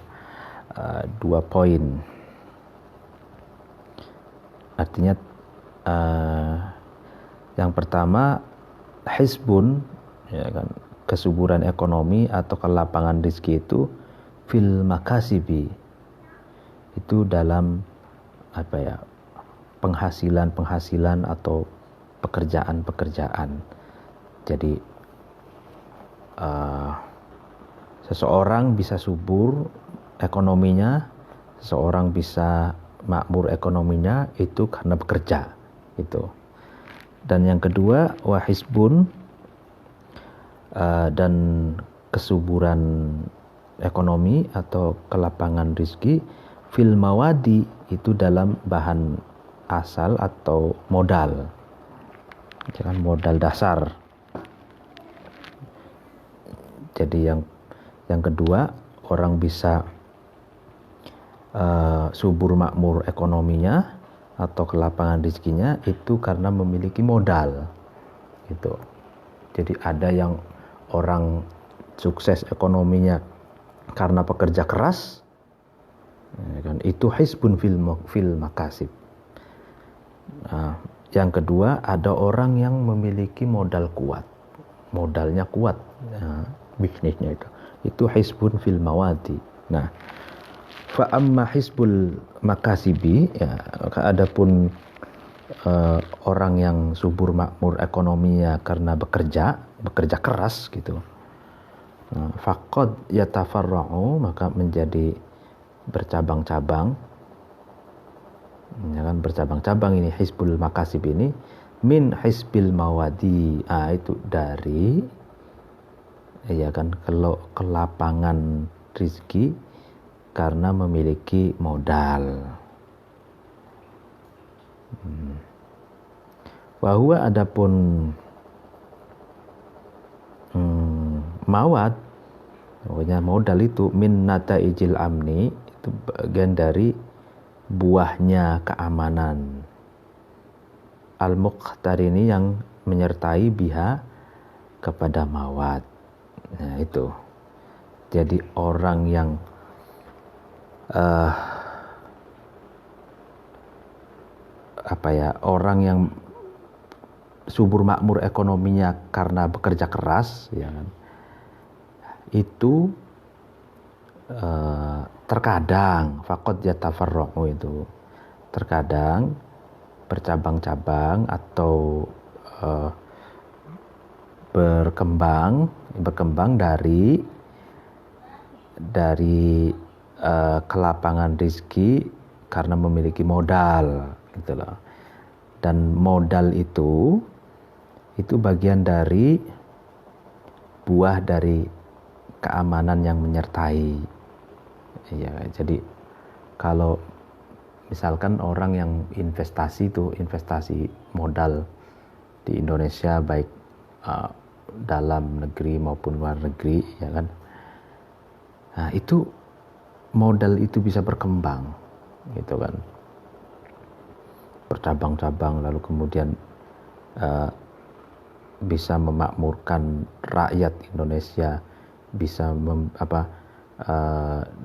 poin. Artinya yang pertama hisbun, ya kan, kesuburan ekonomi atau kelapangan rezeki itu fil makasibi, itu dalam apa ya, penghasilan atau pekerjaan. Jadi seseorang bisa subur ekonominya, seseorang bisa makmur ekonominya itu karena bekerja itu. Dan yang kedua wahisbun, dan kesuburan ekonomi atau kelapangan rezeki fil mawadi, itu dalam bahan asal atau modal, jangan modal dasar. Jadi yang kedua, orang bisa subur makmur ekonominya atau kelapangan rezekinya itu karena memiliki modal gitu. Jadi ada yang orang sukses ekonominya karena pekerja keras, ya kan, itu hisbun fil makasib. Nah, yang kedua, ada orang yang memiliki modal kuat, modalnya kuat, ya, bisnisnya itu hisbun fil mawadi. Nah, fa amma hisbul makasibi, ya, adapun orang yang subur makmur ekonominya karena bekerja keras gitu, faqad yatafarra'u, maka menjadi bercabang-cabang, ya kan, bercabang-cabang ini hisbul makasib ini min hisbil mawadi, itu dari, ya kan, kelapangan rezeki karena memiliki modal. Bahwa adapun mawad, pokoknya modal itu min nataijil amni, itu bagian dari buahnya keamanan, al-muqtarini, yang menyertai biha kepada mawad. Nah, itu jadi orang yang orang yang subur makmur ekonominya karena bekerja keras, ya kan, itu terkadang faqad yatafarra'u, itu terkadang bercabang-cabang atau berkembang dari kelapangan rezeki karena memiliki modal gitu loh. Dan modal itu bagian dari buah dari keamanan yang menyertai. Ya, jadi kalau misalkan orang yang investasi modal di Indonesia, baik dalam negeri maupun luar negeri, ya kan, nah itu modal itu bisa berkembang gitu kan. bercabang-cabang, lalu kemudian bisa memakmurkan rakyat Indonesia, bisa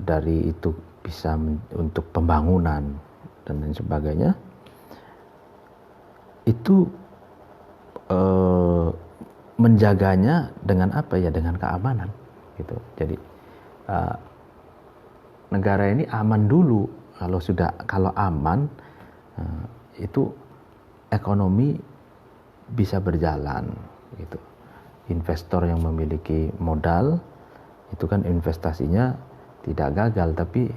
dari itu bisa untuk pembangunan dan lain sebagainya, itu menjaganya dengan apa ya, dengan keamanan gitu. Jadi negara ini aman dulu. Kalau aman, itu ekonomi bisa berjalan gitu. Investor yang memiliki modal itu kan investasinya tidak gagal, tapi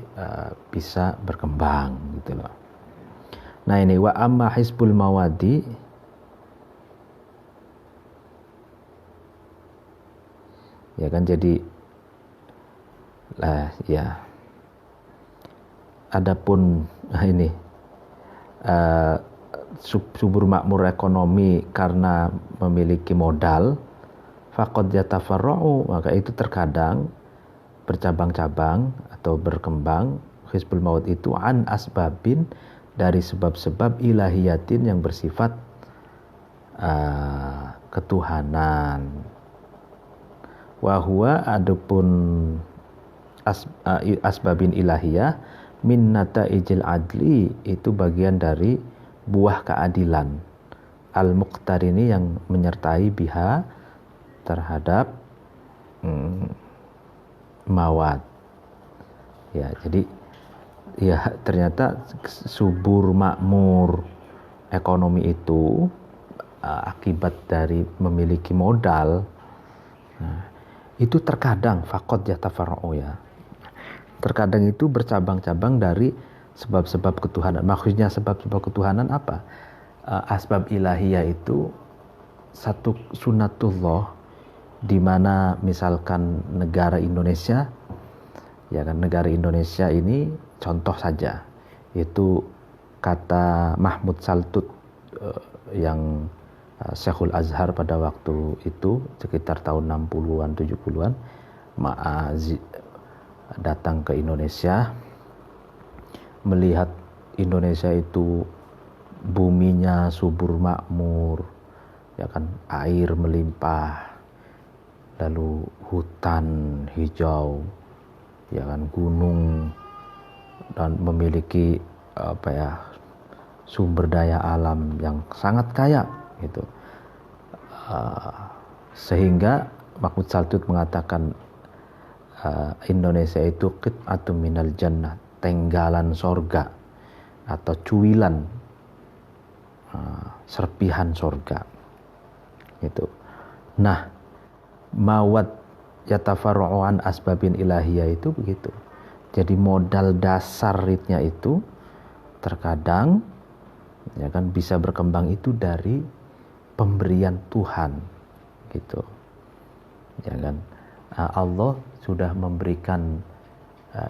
bisa berkembang gitu loh. Nah ini wa amma hisbul mawadi, ya kan, jadi lah ya, adapun ini subur makmur ekonomi karena memiliki modal, faqad yatafarra'u, maka itu terkadang bercabang-cabang atau berkembang hizbul maut itu an asbabin, dari sebab-sebab ilahiyatin yang bersifat ketuhanan. Wahwa adapun asbabin ilahiyah min nata'ijil adli, itu bagian dari buah keadilan al-muqtarini yang menyertai biha terhadap mawat. Ya, jadi ya ternyata subur makmur ekonomi itu akibat dari memiliki modal. Nah, itu terkadang faqad yatafarra'u, ya. Terkadang itu bercabang-cabang dari sebab-sebab ketuhanan. Maksudnya sebab-sebab ketuhanan apa? Asbab ilahiyah itu satu sunatullah, di mana misalkan negara Indonesia, ya kan, negara Indonesia ini contoh saja, itu kata Mahmud Saltut yang Syekhul Azhar pada waktu itu sekitar tahun 60-an 70-an datang ke Indonesia, melihat Indonesia itu buminya subur makmur, ya kan, air melimpah, lalu hutan hijau, ya kan, gunung, dan memiliki sumber daya alam yang sangat kaya gitu. Sehingga Mahmud Saltut mengatakan Indonesia itu qit'atun minal jannah, tenggalan sorga atau cuilan, serpihan sorga gitu. Nah, mawad yatafarra'u an asbabin ilahiyah itu begitu. Jadi modal dasarnya itu terkadang, ya kan, bisa berkembang itu dari pemberian Tuhan gitu, ya kan. Allah sudah memberikan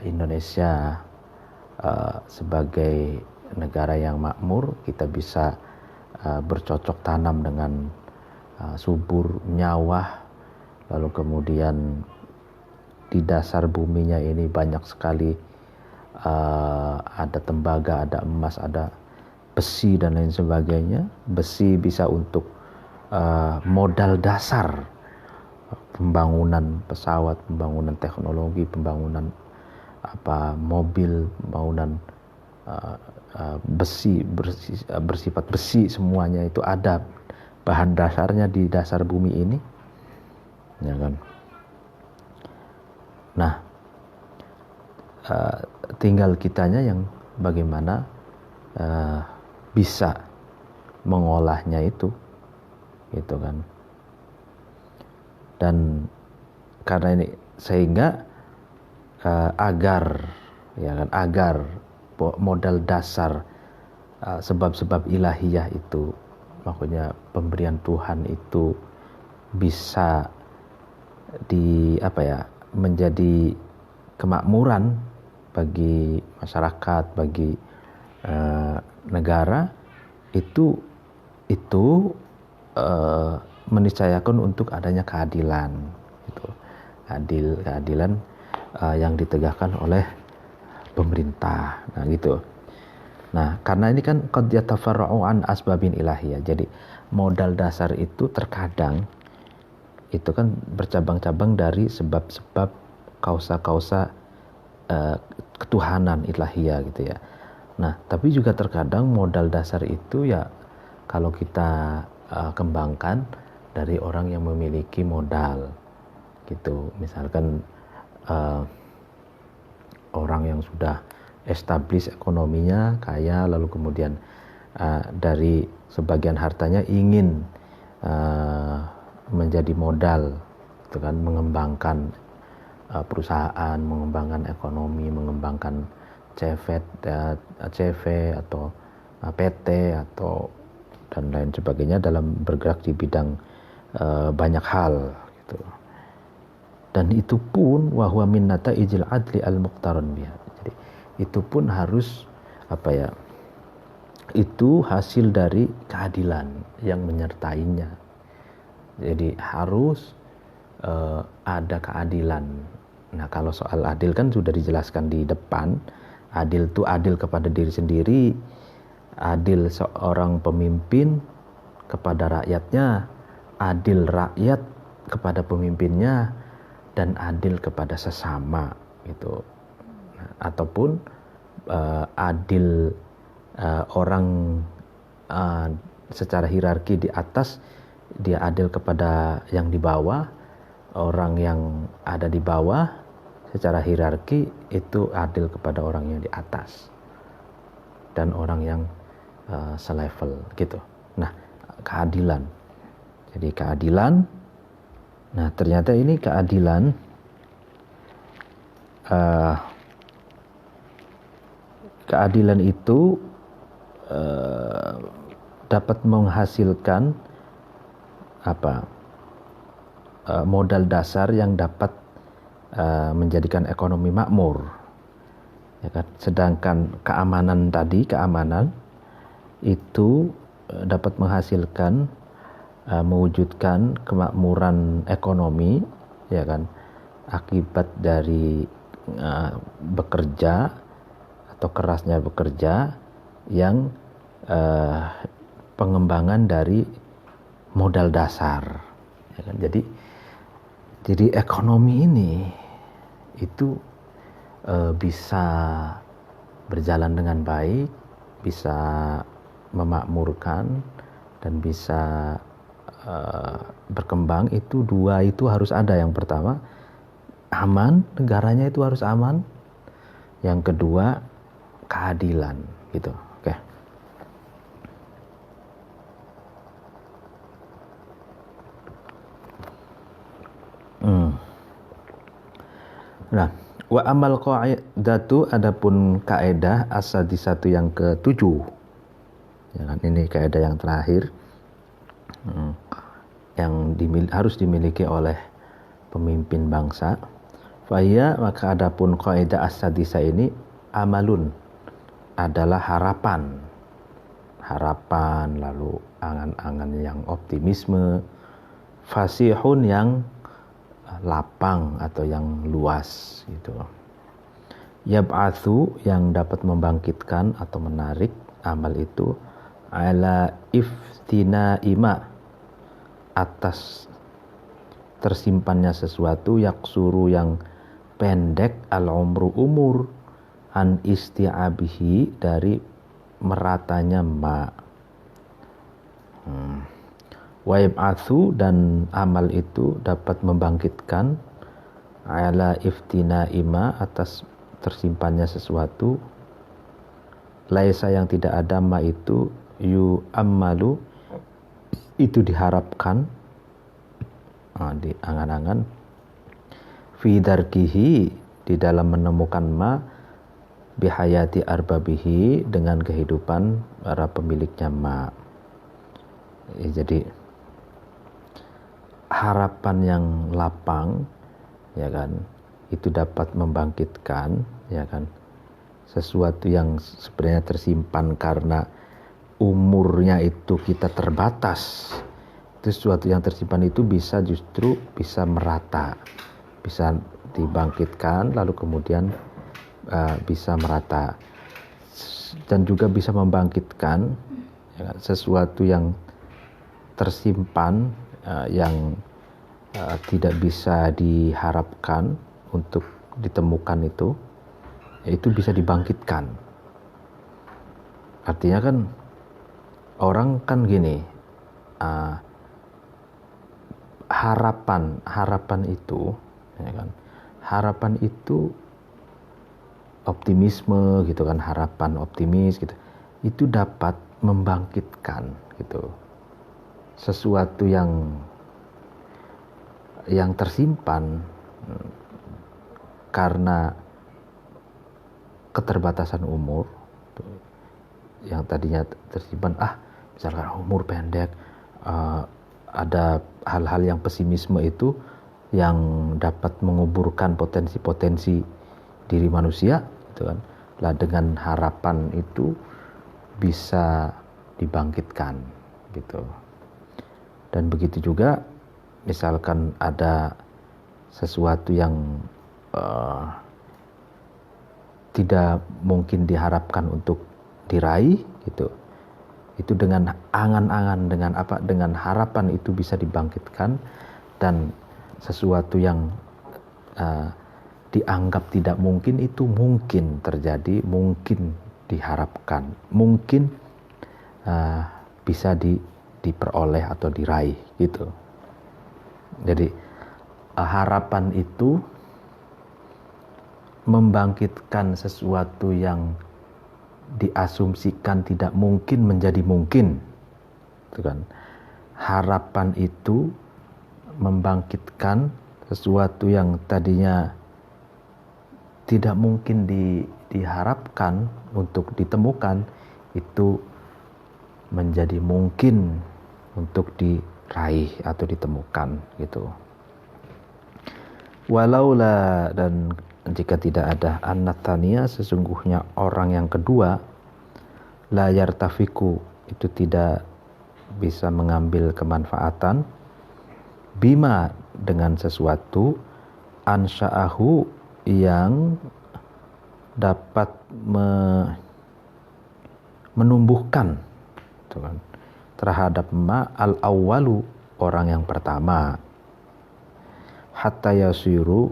Indonesia sebagai negara yang makmur, kita bisa bercocok tanam dengan subur nyawah, lalu kemudian di dasar buminya ini banyak sekali ada tembaga, ada emas, ada besi dan lain sebagainya. Besi bisa untuk modal dasar pembangunan pesawat, pembangunan teknologi, pembangunan mobil, pembangunan besi, bersifat besi, semuanya itu ada bahan dasarnya di dasar bumi ini, ya kan. Nah, tinggal kitanya yang bagaimana bisa mengolahnya itu, gitu kan. Dan karena ini sehingga agar modal dasar sebab-sebab ilahiyah itu, maksudnya pemberian Tuhan itu bisa menjadi kemakmuran bagi masyarakat, bagi negara, itu meniscayakan untuk adanya keadilan, gitu. Keadilan yang ditegakkan oleh pemerintah, nah gitu. Nah, karena ini kan qad yatafarra'u an asbabin ilahiyah. Jadi modal dasar itu terkadang itu kan bercabang-cabang dari sebab-sebab kausa-kausa ketuhanan ilahiyah gitu ya. Nah, tapi juga terkadang modal dasar itu ya kalau kita kembangkan dari orang yang memiliki modal gitu. Misalkan orang yang sudah establis ekonominya, kaya, lalu kemudian dari sebagian hartanya ingin menjadi modal, gitu kan, mengembangkan perusahaan, mengembangkan ekonomi, mengembangkan CV atau PT atau dan lain sebagainya dalam bergerak di bidang banyak hal gitu. Dan itu pun wahwa min nataijil adli al-muqtaran biha. Jadi itu pun harus itu hasil dari keadilan yang menyertainya. Jadi harus ada keadilan. Nah, kalau soal adil kan sudah dijelaskan di depan. Adil itu adil kepada diri sendiri, adil seorang pemimpin kepada rakyatnya, adil rakyat kepada pemimpinnya, dan adil kepada sesama gitu. Nah, ataupun adil orang secara hierarki di atas, dia adil kepada yang di bawah, orang yang ada di bawah secara hierarki itu adil kepada orang yang di atas dan orang yang selevel gitu. Nah, keadilan. Jadi keadilan. Nah, ternyata ini keadilan keadilan itu dapat menghasilkan modal dasar yang dapat menjadikan ekonomi makmur, ya kan? Sedangkan keamanan itu dapat menghasilkan mewujudkan kemakmuran ekonomi, ya kan, akibat dari bekerja atau kerasnya bekerja yang pengembangan dari modal dasar, ya kan? Jadi ekonomi ini itu bisa berjalan dengan baik, bisa memakmurkan dan bisa berkembang. Itu dua itu harus ada. Yang pertama aman, negaranya itu harus aman. Yang kedua keadilan gitu. Oke. Nah, wa amal qaidatu, adapun kaidah as-sadisatu yang ke-7. Ya kan, ini kaidah yang terakhir yang harus dimiliki oleh pemimpin bangsa. Faya, maka adapun kaidah as-sadisa ini amalun, adalah harapan, lalu angan-angan yang optimisme, fasihun yang lapang atau yang luas gitu. Yab'atsu, yang dapat membangkitkan atau menarik amal itu, ala iftina'ima, atas tersimpannya sesuatu, yaksuru, yang pendek, al-umru, umur, an isti'abihi, dari meratanya wa yab'atsu, dan amal itu dapat membangkitkan, ala iftina'ima, atas tersimpannya sesuatu, laisa, yang tidak ada, ma itu, yu ammalu, itu diharapkan, di angan-angan, fi darkihi, di dalam menemukan ma, bihayati arbabihi, dengan kehidupan para pemiliknya ma. Jadi harapan yang lapang, ya kan, itu dapat membangkitkan, ya kan, sesuatu yang sebenarnya tersimpan karena umurnya itu kita terbatas. Itu sesuatu yang tersimpan itu justru bisa merata, bisa dibangkitkan, lalu kemudian bisa merata. dan juga bisa membangkitkan ya, sesuatu yang tersimpan yang tidak bisa diharapkan untuk ditemukan itu bisa dibangkitkan. Artinya kan orang kan gini, harapan itu ya kan, harapan itu optimisme gitu kan, harapan optimis gitu, itu dapat membangkitkan gitu sesuatu yang tersimpan karena keterbatasan umur yang tadinya tersimpan, misalkan umur pendek, ada hal-hal yang pesimisme itu yang dapat menguburkan potensi-potensi diri manusia gitu kan. Lah dengan harapan itu bisa dibangkitkan gitu. Dan begitu juga misalkan ada sesuatu yang tidak mungkin diharapkan untuk diraih gitu, itu dengan angan-angan, dengan harapan itu bisa dibangkitkan, dan sesuatu yang dianggap tidak mungkin itu mungkin terjadi, mungkin diharapkan, mungkin bisa diperoleh atau diraih gitu. Jadi harapan itu membangkitkan sesuatu yang diasumsikan tidak mungkin menjadi mungkin, gitu kan. Harapan itu membangkitkan sesuatu yang tadinya tidak mungkin diharapkan untuk ditemukan, itu menjadi mungkin untuk diraih atau ditemukan gitu. Walaula, dan jika tidak ada an-natsaniya, sesungguhnya orang yang kedua, la yartafiku, itu tidak bisa mengambil kemanfaatan, bima, dengan sesuatu, ansha'ahu, yang dapat menumbuhkan terhadap ma al-awwalu, orang yang pertama, hatta yasiru,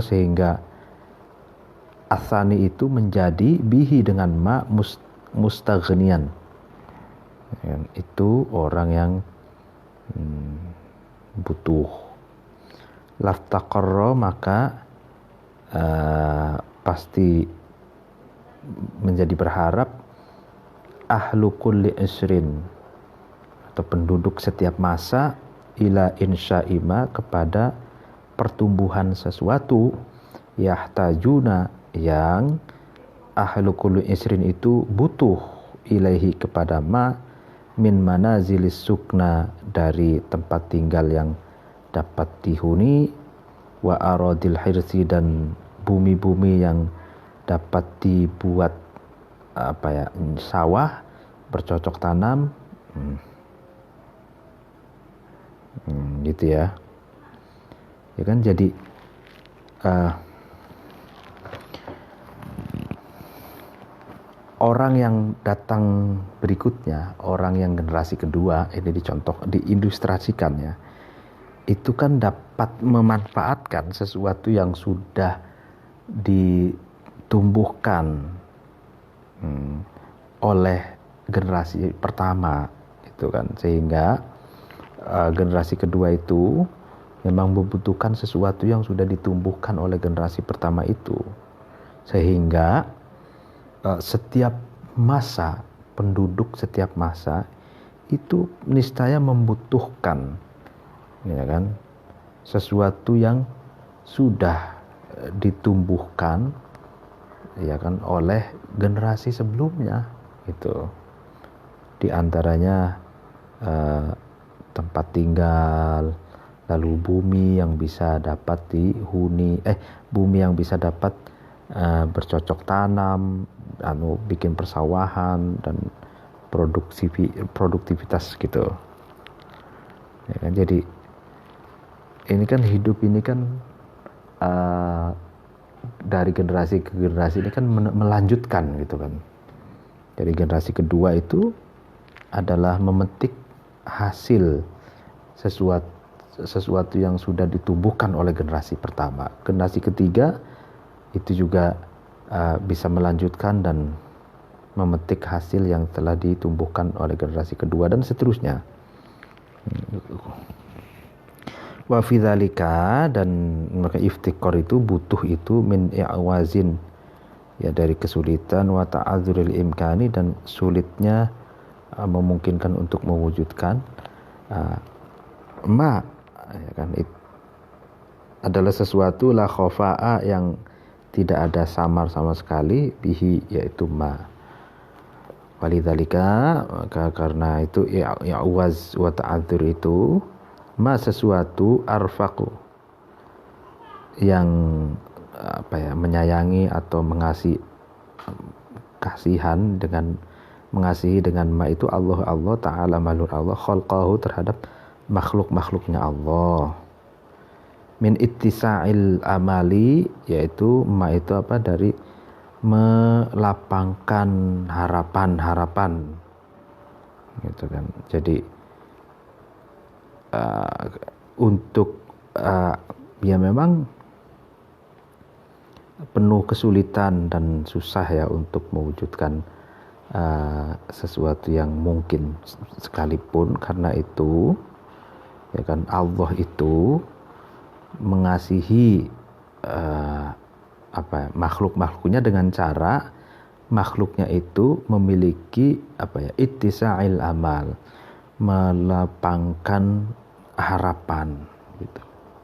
sehingga asani itu menjadi bihi dengan ma mustaghniyan, itu orang yang butuh. Laftaqarra, maka pasti menjadi berharap ahlu kulli isrin, atau penduduk setiap masa, ila insya'ima, kepada pertumbuhan sesuatu, yahtajuna, yang ahlu kulli isrin itu butuh, ilaihi, kepada ma, min manazilis sukna, dari tempat tinggal yang dapat dihuni, wa aradil hirsi, dan bumi-bumi yang dapat dibuat sawah, bercocok tanam, gitu ya. Ya kan, jadi orang yang datang berikutnya, orang yang generasi kedua, ini diilustrasikan ya, itu kan dapat memanfaatkan sesuatu yang sudah ditumbuhkan oleh generasi pertama, gitu kan, sehingga generasi kedua itu memang membutuhkan sesuatu yang sudah ditumbuhkan oleh generasi pertama itu, sehingga setiap masa, penduduk setiap masa itu niscaya membutuhkan, ya kan, sesuatu yang sudah ditumbuhkan, ya kan, oleh generasi sebelumnya gitu. Di antaranya tempat tinggal, lalu bumi yang bisa dapat dihuni, bumi yang bisa dapat bercocok tanam, bikin persawahan dan produktivitas gitu. Ya kan, jadi ini kan hidup ini kan dari generasi ke generasi ini kan melanjutkan gitu kan. Jadi generasi kedua itu adalah memetik hasil sesuatu yang sudah ditumbuhkan oleh generasi pertama. Generasi ketiga itu juga bisa melanjutkan dan memetik hasil yang telah ditumbuhkan oleh generasi kedua dan seterusnya. Wa fi dzalika, dan maka iftikar itu butuh itu min i'wazin, ya dari kesulitan, wa ta'adzuril imkani, dan sulitnya memungkinkan untuk mewujudkan ya kan, adalah sesuatu la khafa'a yang tidak ada samar sama sekali bihi, yaitu ma. Walidzalika, maka karena itu i'waz wa ta'adzur itu ma sesuatu arfaqu yang menyayangi atau kasihan dengan mengasihi dengan ma itu Allah Ta'ala malur Allah khalqahu terhadap makhluk-makhluknya Allah min ittisa'il amali, yaitu ma itu dari melapangkan harapan-harapan gitu kan. Jadi untuk ya memang penuh kesulitan dan susah ya untuk mewujudkan sesuatu yang mungkin sekalipun, karena itu ya kan Allah itu mengasihi makhluk-makhluknya dengan cara makhluknya itu memiliki ittisa'il amal, melapangkan harapan gitu.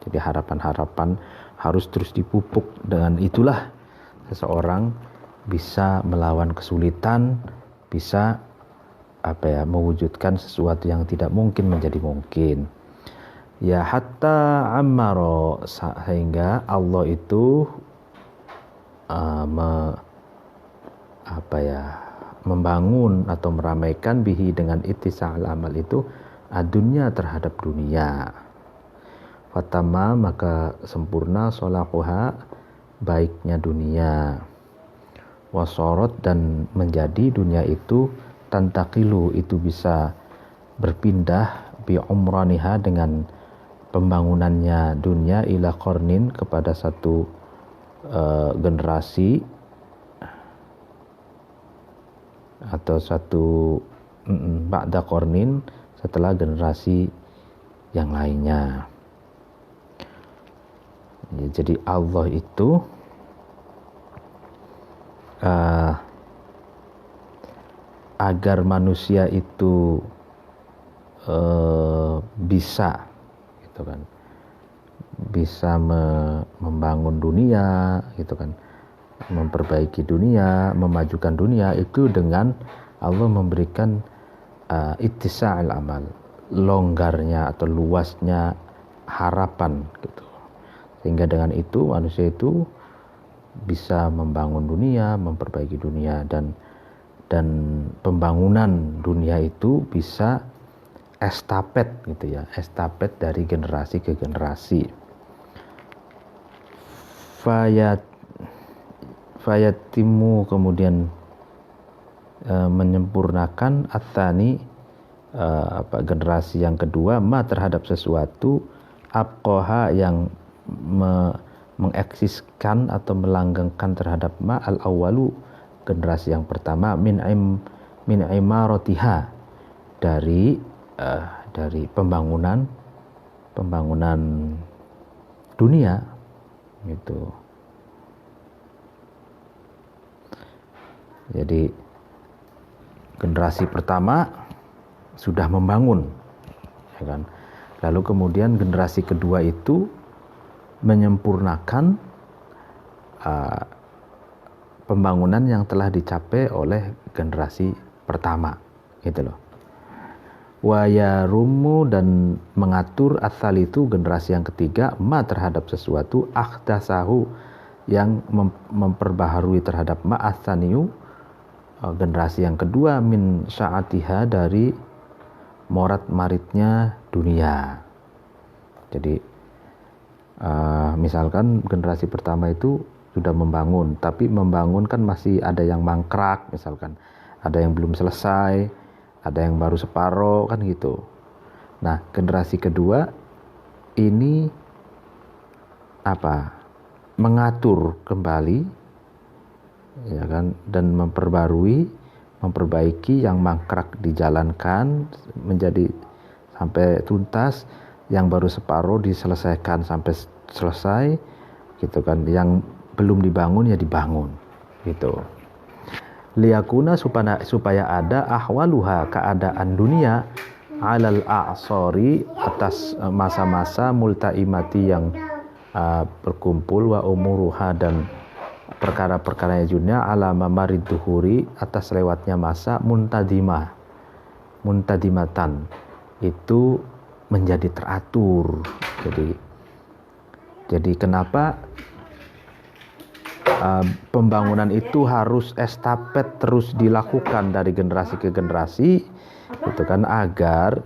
Jadi harapan-harapan harus terus dipupuk, dengan itulah seseorang bisa melawan kesulitan, bisa mewujudkan sesuatu yang tidak mungkin menjadi mungkin. Ya hatta ammaro, sehingga Allah itu membangun atau meramaikan bihi dengan ittisa'al amal itu adunya terhadap dunia. Fatama, maka sempurna solahuha, baiknya dunia. Wasorot, dan menjadi dunia itu tantakilu, itu bisa berpindah bi umraniha, dengan pembangunannya dunia, ila qarnin, kepada satu generasi atau satu ba'da qarnin, setelah generasi yang lainnya. Ya, jadi Allah itu agar manusia itu bisa gitu kan, bisa membangun dunia gitu kan, memperbaiki dunia, memajukan dunia itu dengan Allah memberikan ittisa'il amal, longgarnya atau luasnya harapan gitu. Sehingga dengan itu manusia itu bisa membangun dunia, memperbaiki dunia, dan pembangunan dunia itu bisa estafet gitu ya, estafet dari generasi ke generasi. Fayatimu, kemudian menyempurnakan atani generasi yang kedua ma terhadap sesuatu abqaha yang mengeksiskan atau melanggengkan terhadap ma al awalu, generasi yang pertama, min imaratiha, dari pembangunan dunia gitu. Jadi generasi pertama sudah membangun, ya kan? Lalu kemudian generasi kedua itu menyempurnakan pembangunan yang telah dicapai oleh generasi pertama, gitu loh. Wa yarumu, dan mengatur asal itu generasi yang ketiga ma terhadap sesuatu akhdasahu, yang memperbaharui terhadap ma asaniyu, generasi yang kedua, min sya'atiha, dari morat maritnya dunia. Jadi misalkan generasi pertama itu sudah membangun, tapi membangun kan masih ada yang mangkrak misalkan, ada yang belum selesai, ada yang baru separoh kan gitu. Nah, generasi kedua ini mengatur kembali, ya kan, dan memperbaiki yang mangkrak dijalankan menjadi sampai tuntas, yang baru separuh diselesaikan sampai selesai gitu kan, yang belum dibangun ya dibangun gitu. Liyakuna supaya ada ahwaluha keadaan dunia alal a'sori atas masa-masa multaimati yang berkumpul, wa umuruha dan perkara-perkara dunia ala mamarid duhuri atas lewatnya masa muntadimatan itu menjadi teratur. Jadi kenapa pembangunan itu harus estafet terus dilakukan dari generasi ke generasi, itu kan agar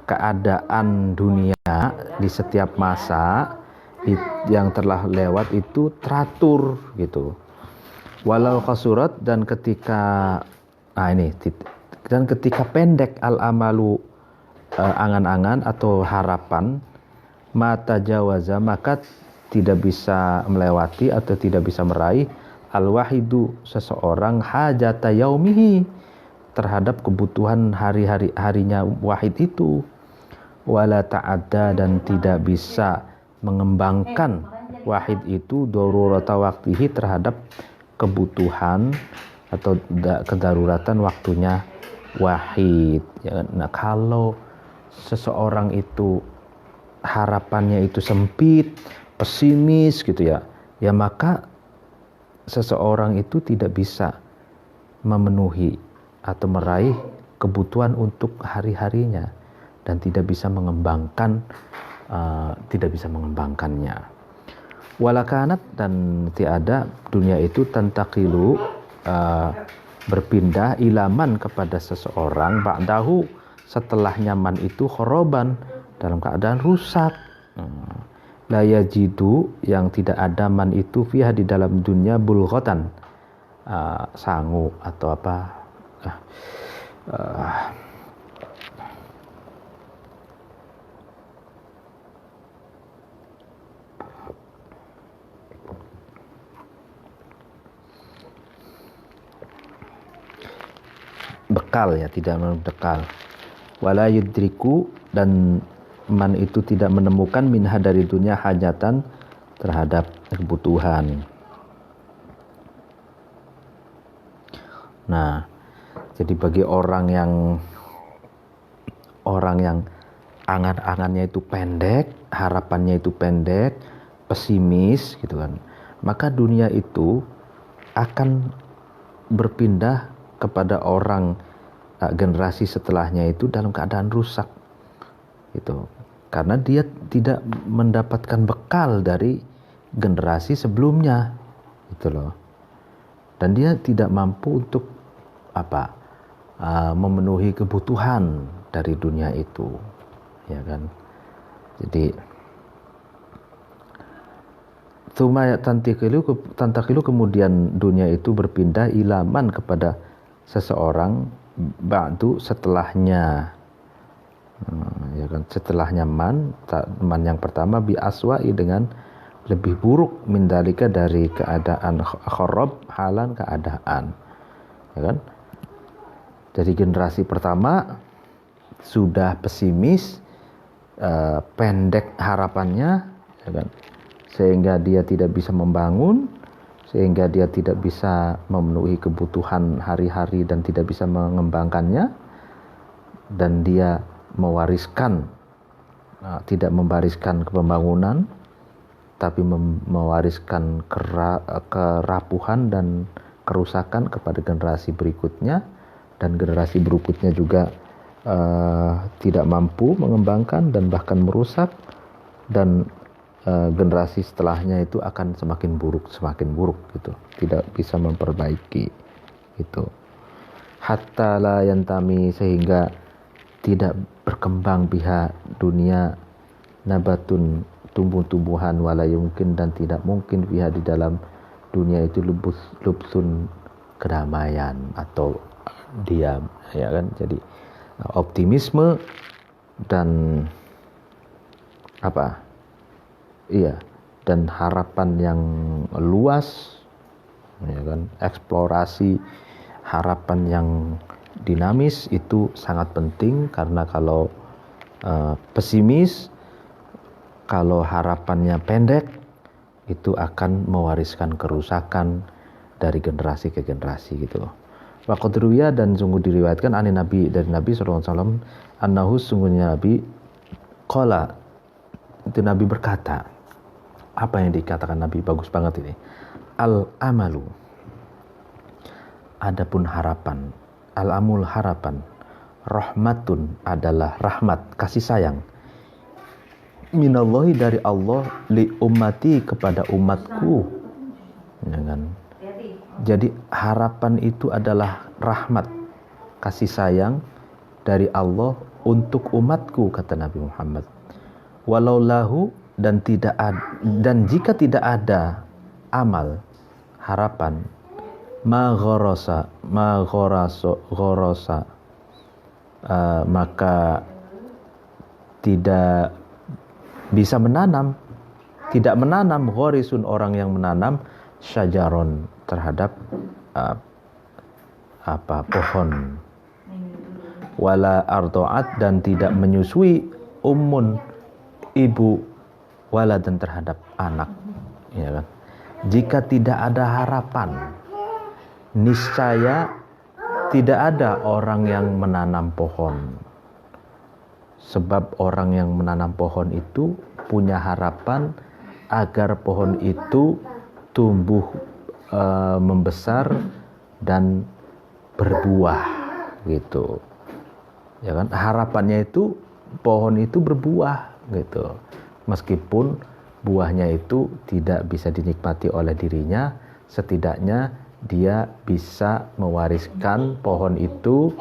keadaan dunia di setiap masa yang telah lewat itu teratur gitu. Walau kasurat dan ketika pendek al-amalu angan-angan atau harapan, mata jawaza maka tidak bisa melewati atau tidak bisa meraih al-wahidu seseorang hajata yaumihi terhadap kebutuhan harinya wahid itu, wala ta'adda dan tidak bisa mengembangkan wahid itu darurata waktihi terhadap kebutuhan atau kedaruratan waktunya wahid. Nah, kalau seseorang itu harapannya itu sempit, pesimis gitu ya maka seseorang itu tidak bisa memenuhi atau meraih kebutuhan untuk hari-harinya dan tidak bisa mengembangkannya. Walakanat dan tiada dunia itu tantakilu berpindah ilaman kepada seseorang ba'dahu setelah nyaman itu khoroban dalam keadaan rusak. La yajidu yang tidak ada man itu fiha di dalam dunia bulghatan sangu atau bekal, ya tidak membekal. Wala yudriku dan man itu tidak menemukan minha dari dunia hajatan terhadap kebutuhan. Nah, jadi bagi orang yang angan-angannya itu pendek, harapannya itu pendek, pesimis gitu kan, maka dunia itu akan berpindah kepada orang generasi setelahnya itu dalam keadaan rusak gitu, karena dia tidak mendapatkan bekal dari generasi sebelumnya gitu loh, dan dia tidak mampu untuk memenuhi kebutuhan dari dunia itu, ya kan. Jadi tantakilu kemudian dunia itu berpindah ilaman kepada seseorang ba'du setelahnya, ya kan, setelahnya man yang pertama bi aswa'i dengan lebih buruk min dalika dari keadaan khorob halan keadaan, ya kan. Jadi generasi pertama sudah pesimis, pendek harapannya, ya kan, sehingga dia tidak bisa membangun, sehingga dia tidak bisa memenuhi kebutuhan hari-hari dan tidak bisa mengembangkannya, dan dia mewariskan tidak mewariskan pembangunan tapi mewariskan kerapuhan dan kerusakan kepada generasi berikutnya, dan generasi berikutnya juga tidak mampu mengembangkan dan bahkan merusak, dan generasi setelahnya itu akan semakin buruk gitu, tidak bisa memperbaiki gitu. Hatta la yantami sehingga tidak berkembang biha dunia nabatun tumbuh-tumbuhan wala yumkin dan tidak mungkin biha di dalam dunia itu lubsun kedamaian atau diam, ya kan. Jadi optimisme dan dan harapan yang luas, ya kan, eksplorasi, harapan yang dinamis itu sangat penting. Karena kalau pesimis, kalau harapannya pendek, itu akan mewariskan kerusakan dari generasi ke generasi gitu. Wa qad ruwiya, dan sungguh diriwayatkan dari Nabi sallallahu alaihi wasallam, annahu, sungguhnya Nabi, qala, itu Nabi berkata. Apa yang dikatakan Nabi bagus banget ini. Al amalu, adapun harapan, al amul harapan, rahmatun adalah rahmat, kasih sayang, minallahi dari Allah, li ummati kepada umatku, ya kan? Jadi harapan itu adalah rahmat, kasih sayang dari Allah untuk umatku, kata Nabi Muhammad. Walau lahu, dan jika tidak ada amal harapan, ghorosa, maka tidak bisa menanam, tidak menanam, ghorisun, orang yang menanam, syajaron, terhadap pohon, wala ardoat, dan tidak menyusui, ummun, ibu, wala, dan terhadap anak, ya kan. Jika tidak ada harapan, niscaya tidak ada orang yang menanam pohon. Sebab orang yang menanam pohon itu punya harapan agar pohon itu tumbuh, membesar dan berbuah gitu, ya kan. Harapannya itu pohon itu berbuah gitu, meskipun buahnya itu tidak bisa dinikmati oleh dirinya, setidaknya dia bisa mewariskan pohon itu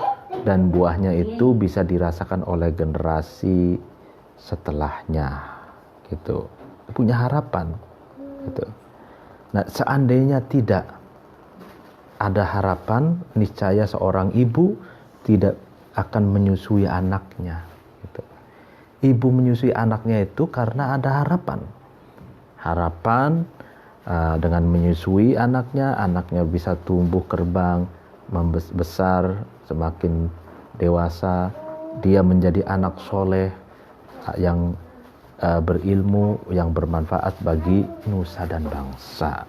dan buahnya itu bisa dirasakan oleh generasi setelahnya gitu. Punya harapan gitu. Nah, seandainya tidak ada harapan, niscaya seorang ibu tidak akan menyusui anaknya gitu. Ibu menyusui anaknya itu karena ada harapan. Harapan dengan menyusui anaknya bisa tumbuh kembang, membesar, semakin dewasa, dia menjadi anak soleh yang berilmu, yang bermanfaat bagi nusa dan bangsa.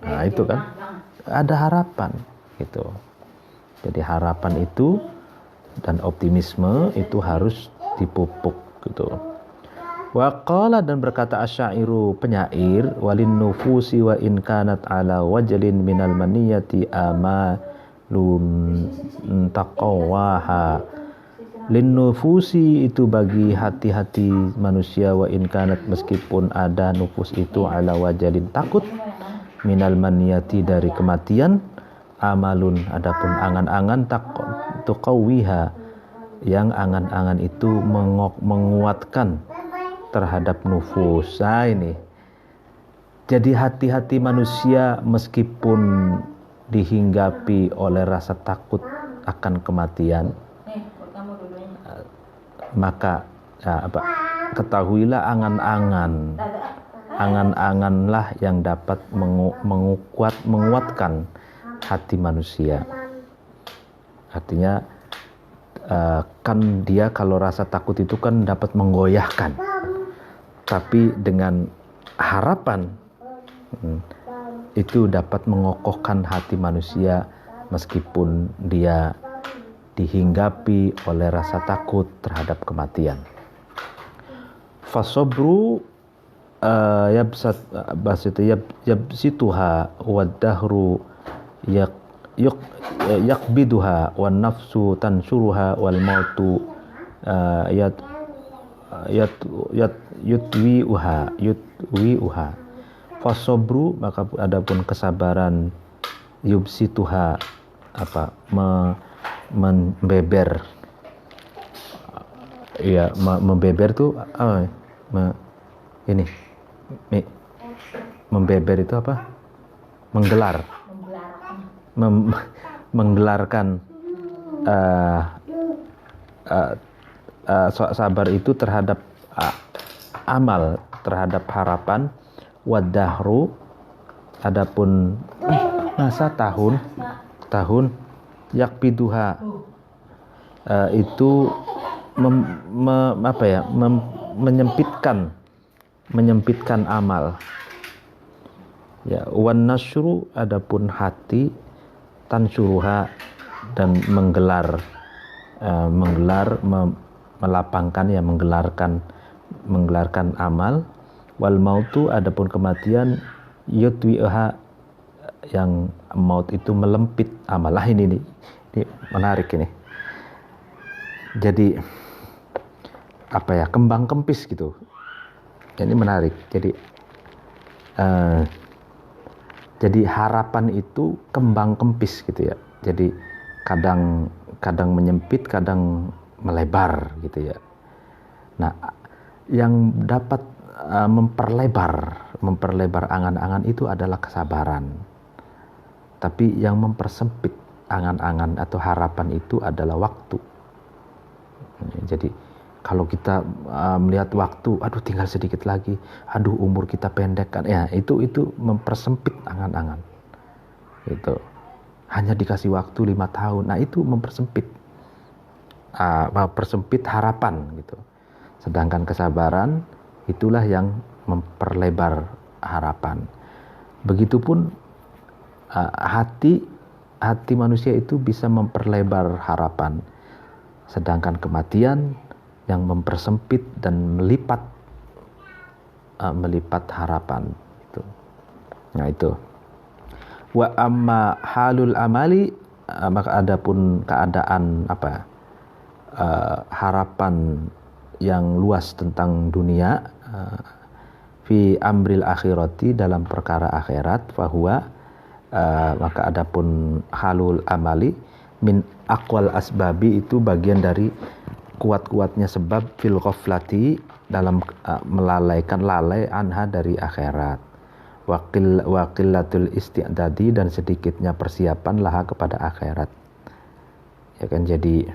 Nah, itu kan ada harapan gitu. Jadi harapan itu dan optimisme itu harus dipupuk gitu. Wa qala, dan berkata asyairu, penyair, walin nufusi wa in kanat ala wajlin minal maniyati amalun taqawaha. Lin nufusi, itu bagi hati-hati manusia, wa in kanat, meskipun ada nufus itu, ala wajalin, takut, minal maniyati, dari kematian, amalun, adapun angan-angan, tuqawiha, yang angan-angan itu menguatkan terhadap nufus. Nah, ini jadi hati-hati manusia meskipun dihinggapi oleh rasa takut akan kematian, maka ketahuilah angan-anganlah yang dapat menguatkan hati manusia. Artinya kan dia kalau rasa takut itu kan dapat menggoyahkan, tapi dengan harapan itu dapat mengokohkan hati manusia meskipun dia dihinggapi oleh rasa takut terhadap kematian. Fasobru yabsituha waddahru yakbiduha wan nafsu tansuruha wal mautu yutwiuha. Fasobru, maka adapun kesabaran, yubsituha, membeber, ya, membeber tuh membeber itu apa? menggelar, menggelarkan sabar itu terhadap amal, terhadap harapan. Wadahru, adapun masa tahun yakbiduha itu menyempitkan amal. Ya, wan nasru, adapun hati, tansuruha, dan melapangkan, ya, menggelarkan amal. Wal mautu, adapun kematian, yutwiha, yang maut itu melempit amal. Ini menarik ini. Jadi kembang kempis gitu. Ini menarik. Jadi harapan itu kembang kempis gitu ya. Jadi kadang menyempit, kadang melebar gitu ya. Nah, yang dapat memperlebar angan-angan itu adalah kesabaran. Tapi yang mempersempit angan-angan atau harapan itu adalah waktu. Jadi kalau kita melihat waktu, aduh tinggal sedikit lagi, aduh umur kita pendek kan, ya itu mempersempit angan-angan. Itu hanya dikasih waktu 5 tahun, nah itu mempersempit harapan gitu. Sedangkan kesabaran itulah yang memperlebar harapan. Begitupun hati manusia itu bisa memperlebar harapan, sedangkan kematian yang mempersempit dan melipat harapan itu. Nah itu. Wa amma halul amali, maka adapun keadaan harapan yang luas tentang dunia, fi amril akhirati, dalam perkara akhirat, fahuwa, maka adapun halul amali min aqwal asbabi, itu bagian dari kuat-kuatnya sebab, fil ghaflati, dalam lalai anha, dari akhirat, waqillatul isti'dadi, dan sedikitnya persiapan laha, kepada akhirat. Ya kan, jadi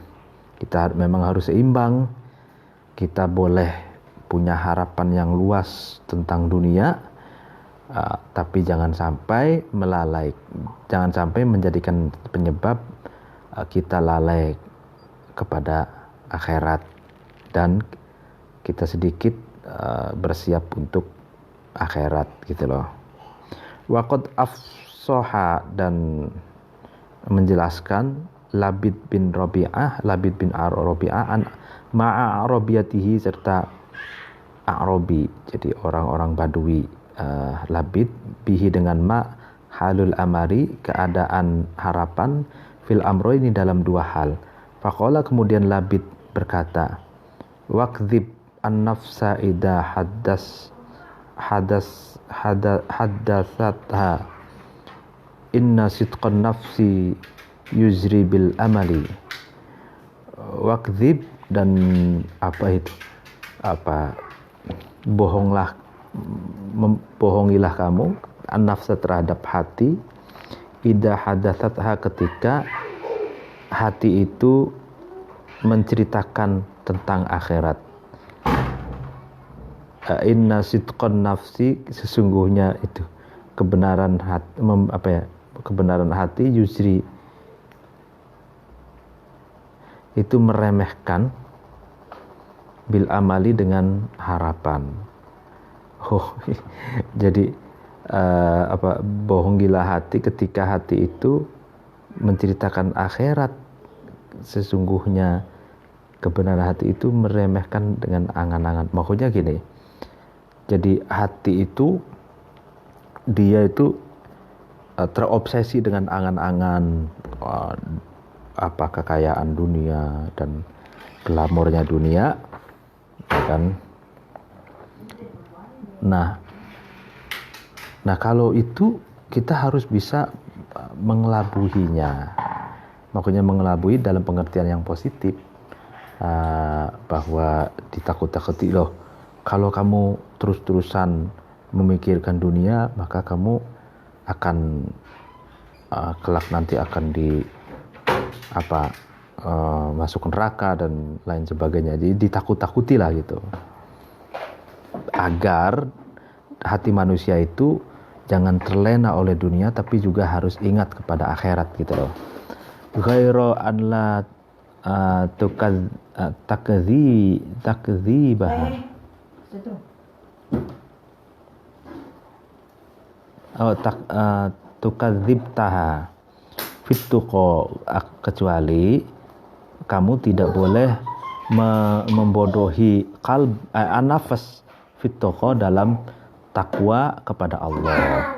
kita memang harus seimbang. Kita boleh punya harapan yang luas tentang dunia, tapi jangan sampai menjadikan penyebab kita lalai kepada akhirat, dan kita sedikit bersiap untuk akhirat gitu loh. Waqad afsoha, dan menjelaskan Labid bin Rabi'ah ma'a arabiyatihi, serta Arabi, jadi orang-orang Badui. Labid bihi, dengan halul amari, keadaan harapan, fil amro, ini dalam 2 hal. Faqala, kemudian Labid berkata, waqdzib an-nafsa idha haddatsatha, inna sidqan nafsi yuzri bil amali. Waqdzib, dan bohongilah kamu an-nafsa, terhadap hati, idza hadatsatha, ketika hati itu menceritakan tentang akhirat. Inna sidqan nafsi, sesungguhnya itu kebenaran hati, yusri, itu meremehkan, bil amali, dengan harapan. Jadi bohongilah hati ketika hati itu menceritakan akhirat, sesungguhnya kebenaran hati itu meremehkan dengan angan-angan. Maksudnya gini, jadi hati itu, dia itu terobsesi dengan angan-angan kekayaan dunia dan glamornya dunia, kan? Nah kalau itu kita harus bisa mengelabuhinya. Makanya mengelabui dalam pengertian yang positif, bahwa ditakut-takuti, loh, kalau kamu terus-terusan memikirkan dunia, maka kamu akan kelak nanti akan masuk neraka dan lain sebagainya. Jadi ditakut-takuti lah gitu, agar hati manusia itu jangan terlena oleh dunia, tapi juga harus ingat kepada akhirat gitu loh. Ghairu an la takdzibaha tukadzibtaha fituqo, kecuali kamu tidak boleh membodohi an-nafs fituqo dalam takwa kepada Allah.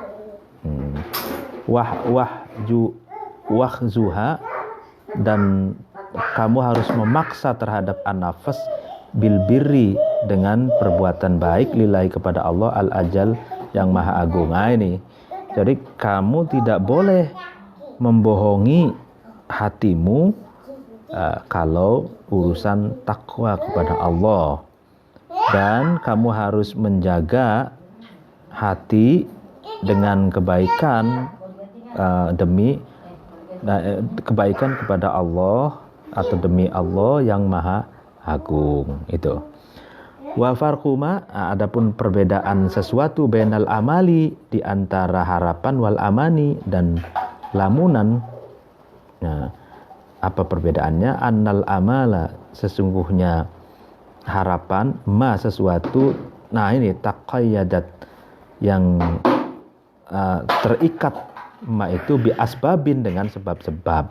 Wahzuha, dan kamu harus memaksa terhadap an-nafs bil birri, dengan perbuatan baik lillahi kepada Allah al-ajal, yang maha agung. Nah ini, jadi kamu tidak boleh membohongi hatimu kalau urusan takwa kepada Allah, dan kamu harus menjaga hati dengan kebaikan demi kebaikan kepada Allah atau demi Allah yang maha agung. Itu. Wa farquma, adapun perbedaan sesuatu bainal amali, di antara harapan, wal amani, dan lamunan. Nah, apa perbedaannya? Annal amala, sesungguhnya harapan, ma sesuatu, nah ini taqayyadat, yang terikat, ma itu bi asbabin, dengan sebab-sebab.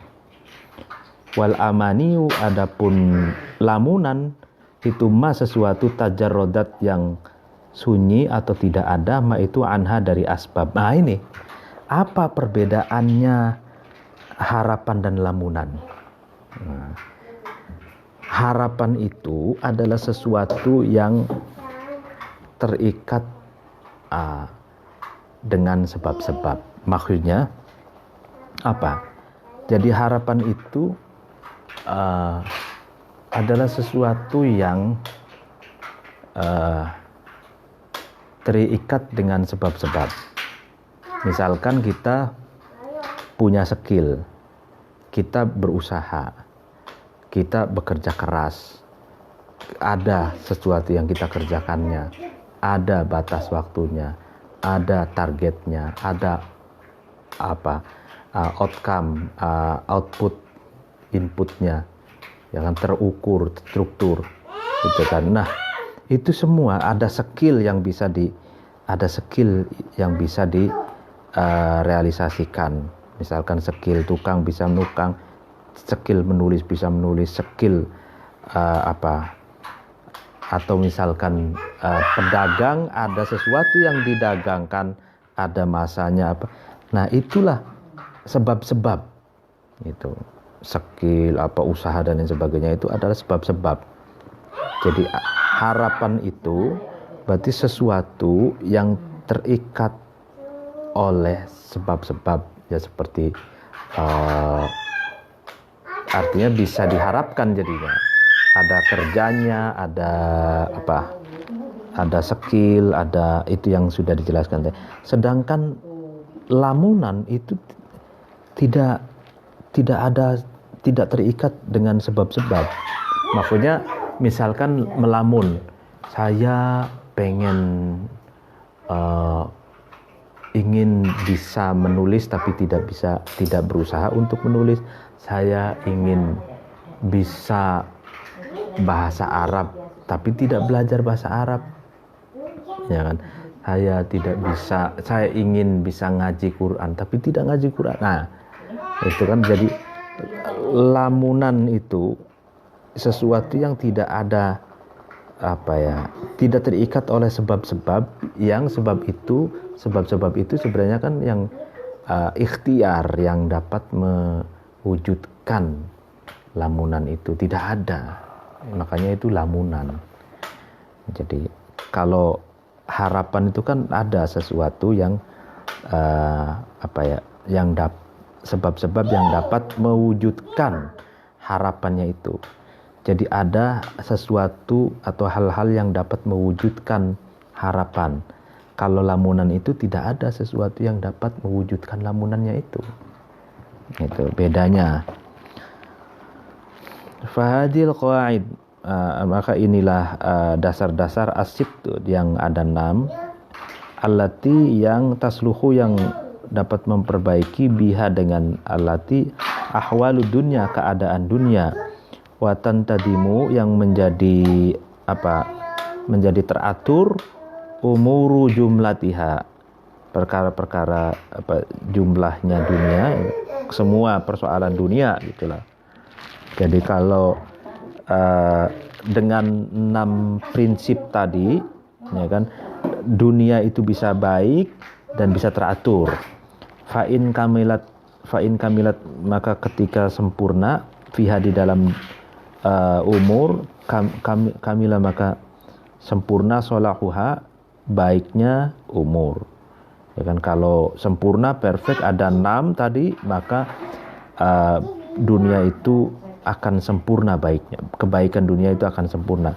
Wal amaniu, adapun lamunan itu ma sesuatu tajarrodat, yang sunyi atau tidak ada, ma itu anha, dari asbab. Nah ini, apa perbedaannya harapan dan lamunan? Nah, harapan itu adalah sesuatu yang terikat dengan sebab-sebab. Maksudnya apa? Jadi harapan itu adalah sesuatu yang terikat dengan sebab-sebab. Misalkan kita punya skill, kita berusaha, kita bekerja keras, ada sesuatu yang kita kerjakannya, ada batas waktunya, ada targetnya, ada outcome, output, inputnya, yang terukur, struktur, gitu kan. Nah, itu semua ada skill yang bisa realisasikan. Misalkan skill tukang bisa menukang, skill menulis bisa menulis, skill atau misalkan pedagang, ada sesuatu yang didagangkan, ada masanya apa. Nah, itulah sebab-sebab itu. Skill, usaha dan lain sebagainya, itu adalah sebab-sebab. Jadi harapan itu berarti sesuatu yang terikat oleh sebab-sebab, ya, seperti artinya bisa diharapkan, jadinya ada kerjanya, ada skill, ada itu yang sudah dijelaskan. Sedangkan lamunan itu tidak terikat dengan sebab-sebab. Maksudnya misalkan melamun, saya pengen ingin bisa menulis tapi tidak berusaha untuk menulis. Saya ingin bisa bahasa Arab tapi tidak belajar bahasa Arab, ya kan? Saya ingin bisa ngaji Quran tapi tidak ngaji Quran. Nah, itu kan jadi lamunan itu sesuatu yang tidak ada tidak terikat oleh sebab-sebab, yang sebab-sebab itu sebenarnya kan yang ikhtiar yang dapat mewujudkan lamunan itu tidak ada, makanya itu lamunan. Jadi kalau harapan itu kan ada sesuatu yang sebab-sebab yang dapat mewujudkan harapannya itu. Jadi ada sesuatu atau hal-hal yang dapat mewujudkan harapan. Kalau lamunan itu tidak ada sesuatu yang dapat mewujudkan lamunannya itu. Itu bedanya. Fahadil qawaid, maka inilah dasar-dasar as-sitt yang ada 6, allati yang tasluhu yang dapat memperbaiki biha dengan allati ahwalud dunya, keadaan dunia, wa tantadimu yang menjadi menjadi teratur, umuru jumlatiha, perkara-perkara jumlahnya dunia, semua persoalan dunia gitulah. Jadi kalau dengan 6 prinsip tadi, ya kan, dunia itu bisa baik dan bisa teratur. Fa'in kamilat maka ketika sempurna, fiha di dalam umur, kamilah maka sempurna, solahuha baiknya umur. Ya kan, kalau sempurna perfect ada 6 tadi, maka dunia itu akan sempurna baiknya, kebaikan dunia itu akan sempurna.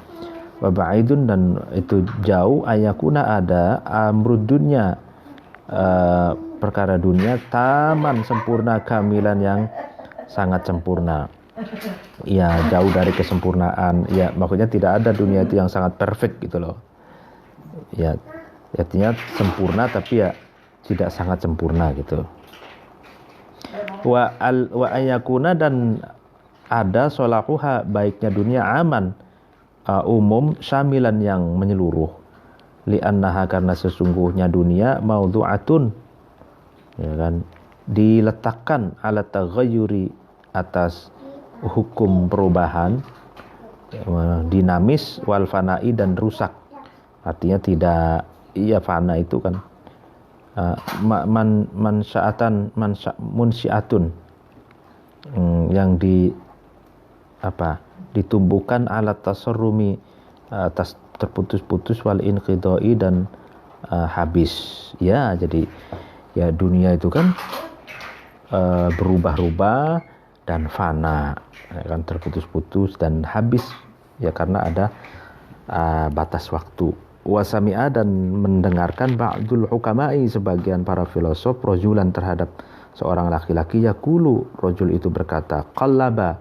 Wa ba'idun, dan itu jauh, ayakuna ada amrud dunya, perkara dunia, taman sempurna, kamilan yang sangat sempurna. Ya, jauh dari kesempurnaan. Ya, maksudnya tidak ada dunia itu yang sangat perfect gitu loh. Ya, artinya sempurna tapi ya tidak sangat sempurna gitu. Wa ayakuna, dan ada solahuha baiknya dunia, aman umum, syamilan yang menyeluruh, li'annaha karena sesungguhnya dunia maudhu'atun, ya kan, diletakkan ala taghayyuri atas hukum perubahan, dinamis, wal fana'i dan rusak, artinya tidak, iya fana itu kan munsyiatun, yang ditumbuhkan alat tasarrumi, atas terputus-putus, wal inqidai dan habis. Ya, jadi ya dunia itu kan berubah-ubah dan fana, ya kan, terputus-putus dan habis ya karena ada batas waktu. Wasami'a, dan mendengarkan ba'dul hukama'i, sebagian para filosof, rojulan terhadap seorang laki-laki, yaqulu, rojul itu berkata, qallaba,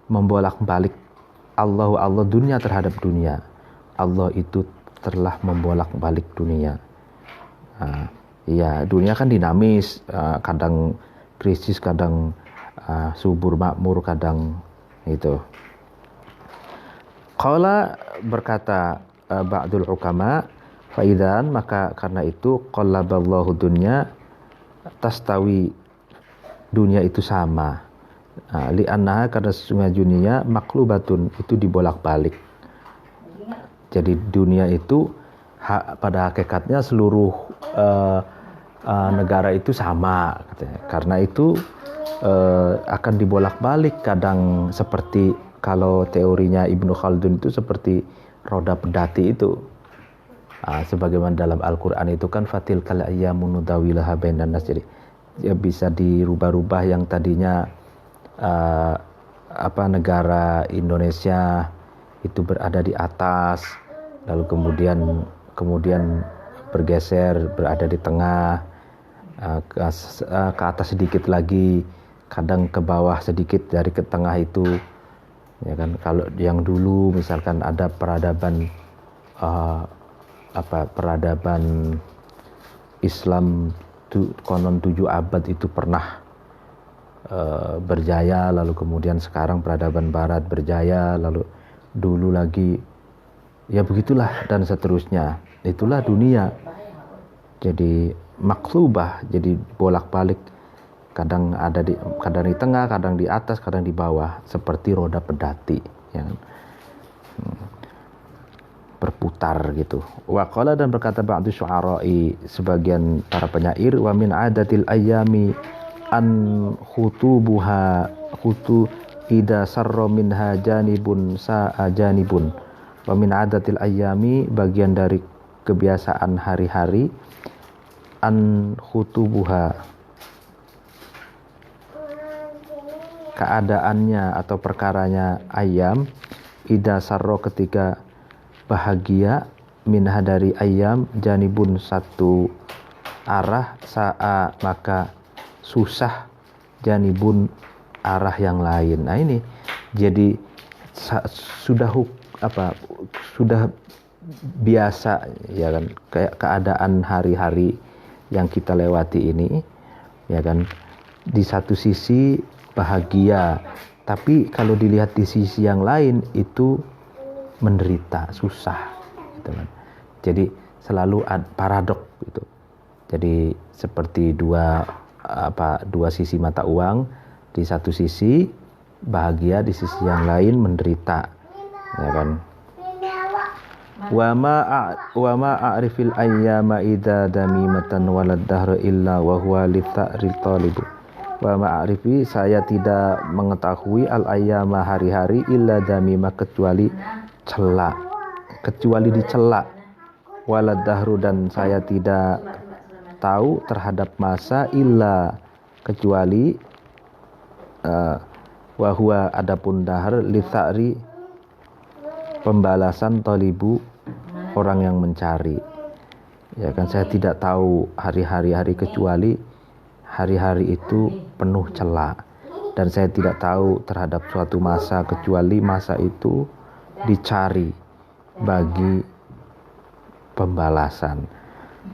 membolak-balik, Allah dunia terhadap dunia, Allah itu telah membolak-balik dunia. Ya, dunia kan dinamis, kadang krisis, kadang subur makmur, kadang itu. Qala, berkata ba'dul hukama, faidan, maka karena itu, qallaballahu dunya, tastawi, dunia itu sama, li'annaha, karena sesungguhnya dunia, maklubatun, itu dibolak-balik. Jadi dunia itu pada hakikatnya seluruh negara itu sama, katanya. Karena itu akan dibolak-balik, kadang seperti kalau teorinya Ibnu Khaldun itu seperti roda pedati itu. Sebagaimana dalam Al-Quran itu kan, fatil kal ayyamu nudawilaha bainan nas, jadi ya bisa dirubah-rubah, yang tadinya negara Indonesia itu berada di atas, lalu kemudian bergeser berada di tengah, ke atas sedikit lagi, kadang ke bawah sedikit dari ke tengah itu, ya kan. Kalau yang dulu misalkan ada peradaban peradaban Islam konon 7 abad itu pernah berjaya, lalu kemudian sekarang peradaban Barat berjaya, lalu dulu lagi, ya begitulah dan seterusnya. Itulah dunia. Jadi maklubah, jadi bolak-balik, kadang di tengah, kadang di atas, kadang di bawah, seperti roda pedati, ya kan? Berputar gitu. Wa qala, dan berkata ba'du syu'ara'i, sebagian para penyair, wa min adatil ayyami an khutubuha ida sarra minha janibun sa'a janibun. Wa min adatil ayyami, bagian dari kebiasaan hari-hari, an khutubuha, keadaannya atau perkaranya ayam, ida sarro, ketika bahagia, minha dari ayam janibun satu arah, sa'a maka susah, janibun arah yang lain. Nah ini jadi sudah biasa ya kan, kayak keadaan hari-hari yang kita lewati ini ya kan, di satu sisi bahagia, tapi kalau dilihat di sisi yang lain itu menderita, susah gitu kan. Jadi selalu paradok gitu. Jadi seperti dua sisi mata uang, di satu sisi bahagia, di sisi yang lain menderita ya kan. Wa ma a'rifil ayyama idza damimatan walad dahra illa wa huwa lita'ril talibu. Wa ma a'rifi, saya tidak mengetahui al ayyama hari-hari illa damimah kecuali celak, kecuali dicela. Walad dahru, dan saya tidak tahu terhadap masa illa kecuali wa huwa adapun dahr lita'ri pembalasan talibu orang yang mencari ya kan. Saya tidak tahu hari-hari kecuali hari-hari itu penuh celah, dan saya tidak tahu terhadap suatu masa kecuali masa itu dicari bagi pembalasan.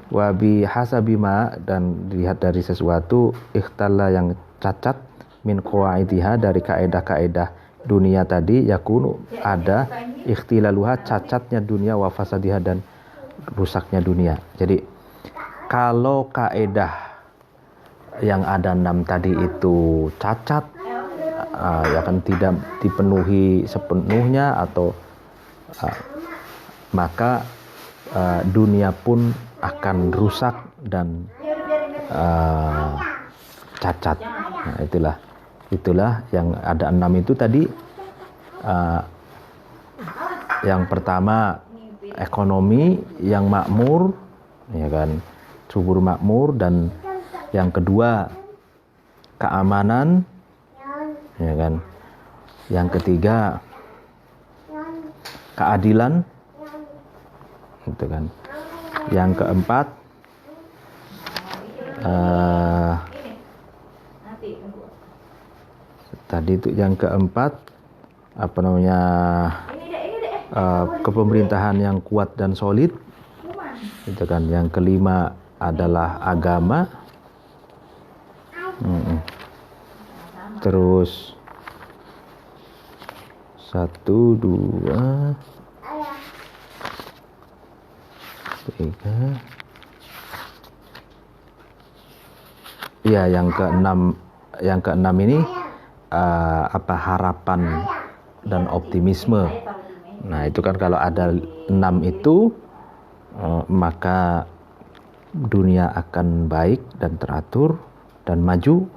Wabi hasabima, dan dilihat dari sesuatu ikhtalla yang cacat min qawaidiha dari kaedah-kaedah dunia tadi, yakunu ada ikhtilaluha cacatnya dunia, wa fasadiha dan rusaknya dunia. Jadi kalau kaedah yang ada 6 tadi itu cacat, ya kan, tidak dipenuhi sepenuhnya atau maka dunia pun akan rusak dan cacat. Nah, itulah yang ada 6 itu tadi. Yang pertama ekonomi yang makmur ya kan, subur makmur, dan yang kedua keamanan ya kan, yang ketiga keadilan gitu kan, yang keempat tadi itu yang keempat kepemerintahan yang kuat dan solid gitu kan. Yang kelima adalah agama. Terus 1, 2, 3. Ya, yang keenam ini harapan dan optimisme. Nah, itu kan kalau ada 6 itu maka dunia akan baik dan teratur dan maju.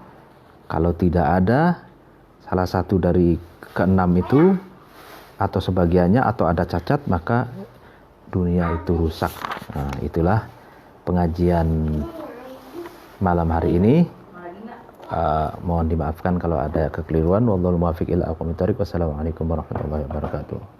Kalau tidak ada salah satu dari keenam itu atau sebagiannya atau ada cacat, maka dunia itu rusak. Nah, itulah pengajian malam hari ini. Mohon dimaafkan kalau ada kekeliruan. Wallahul muwaffiq ila aqwamit thoriq. Wassalamualaikum warahmatullahi wabarakatuh.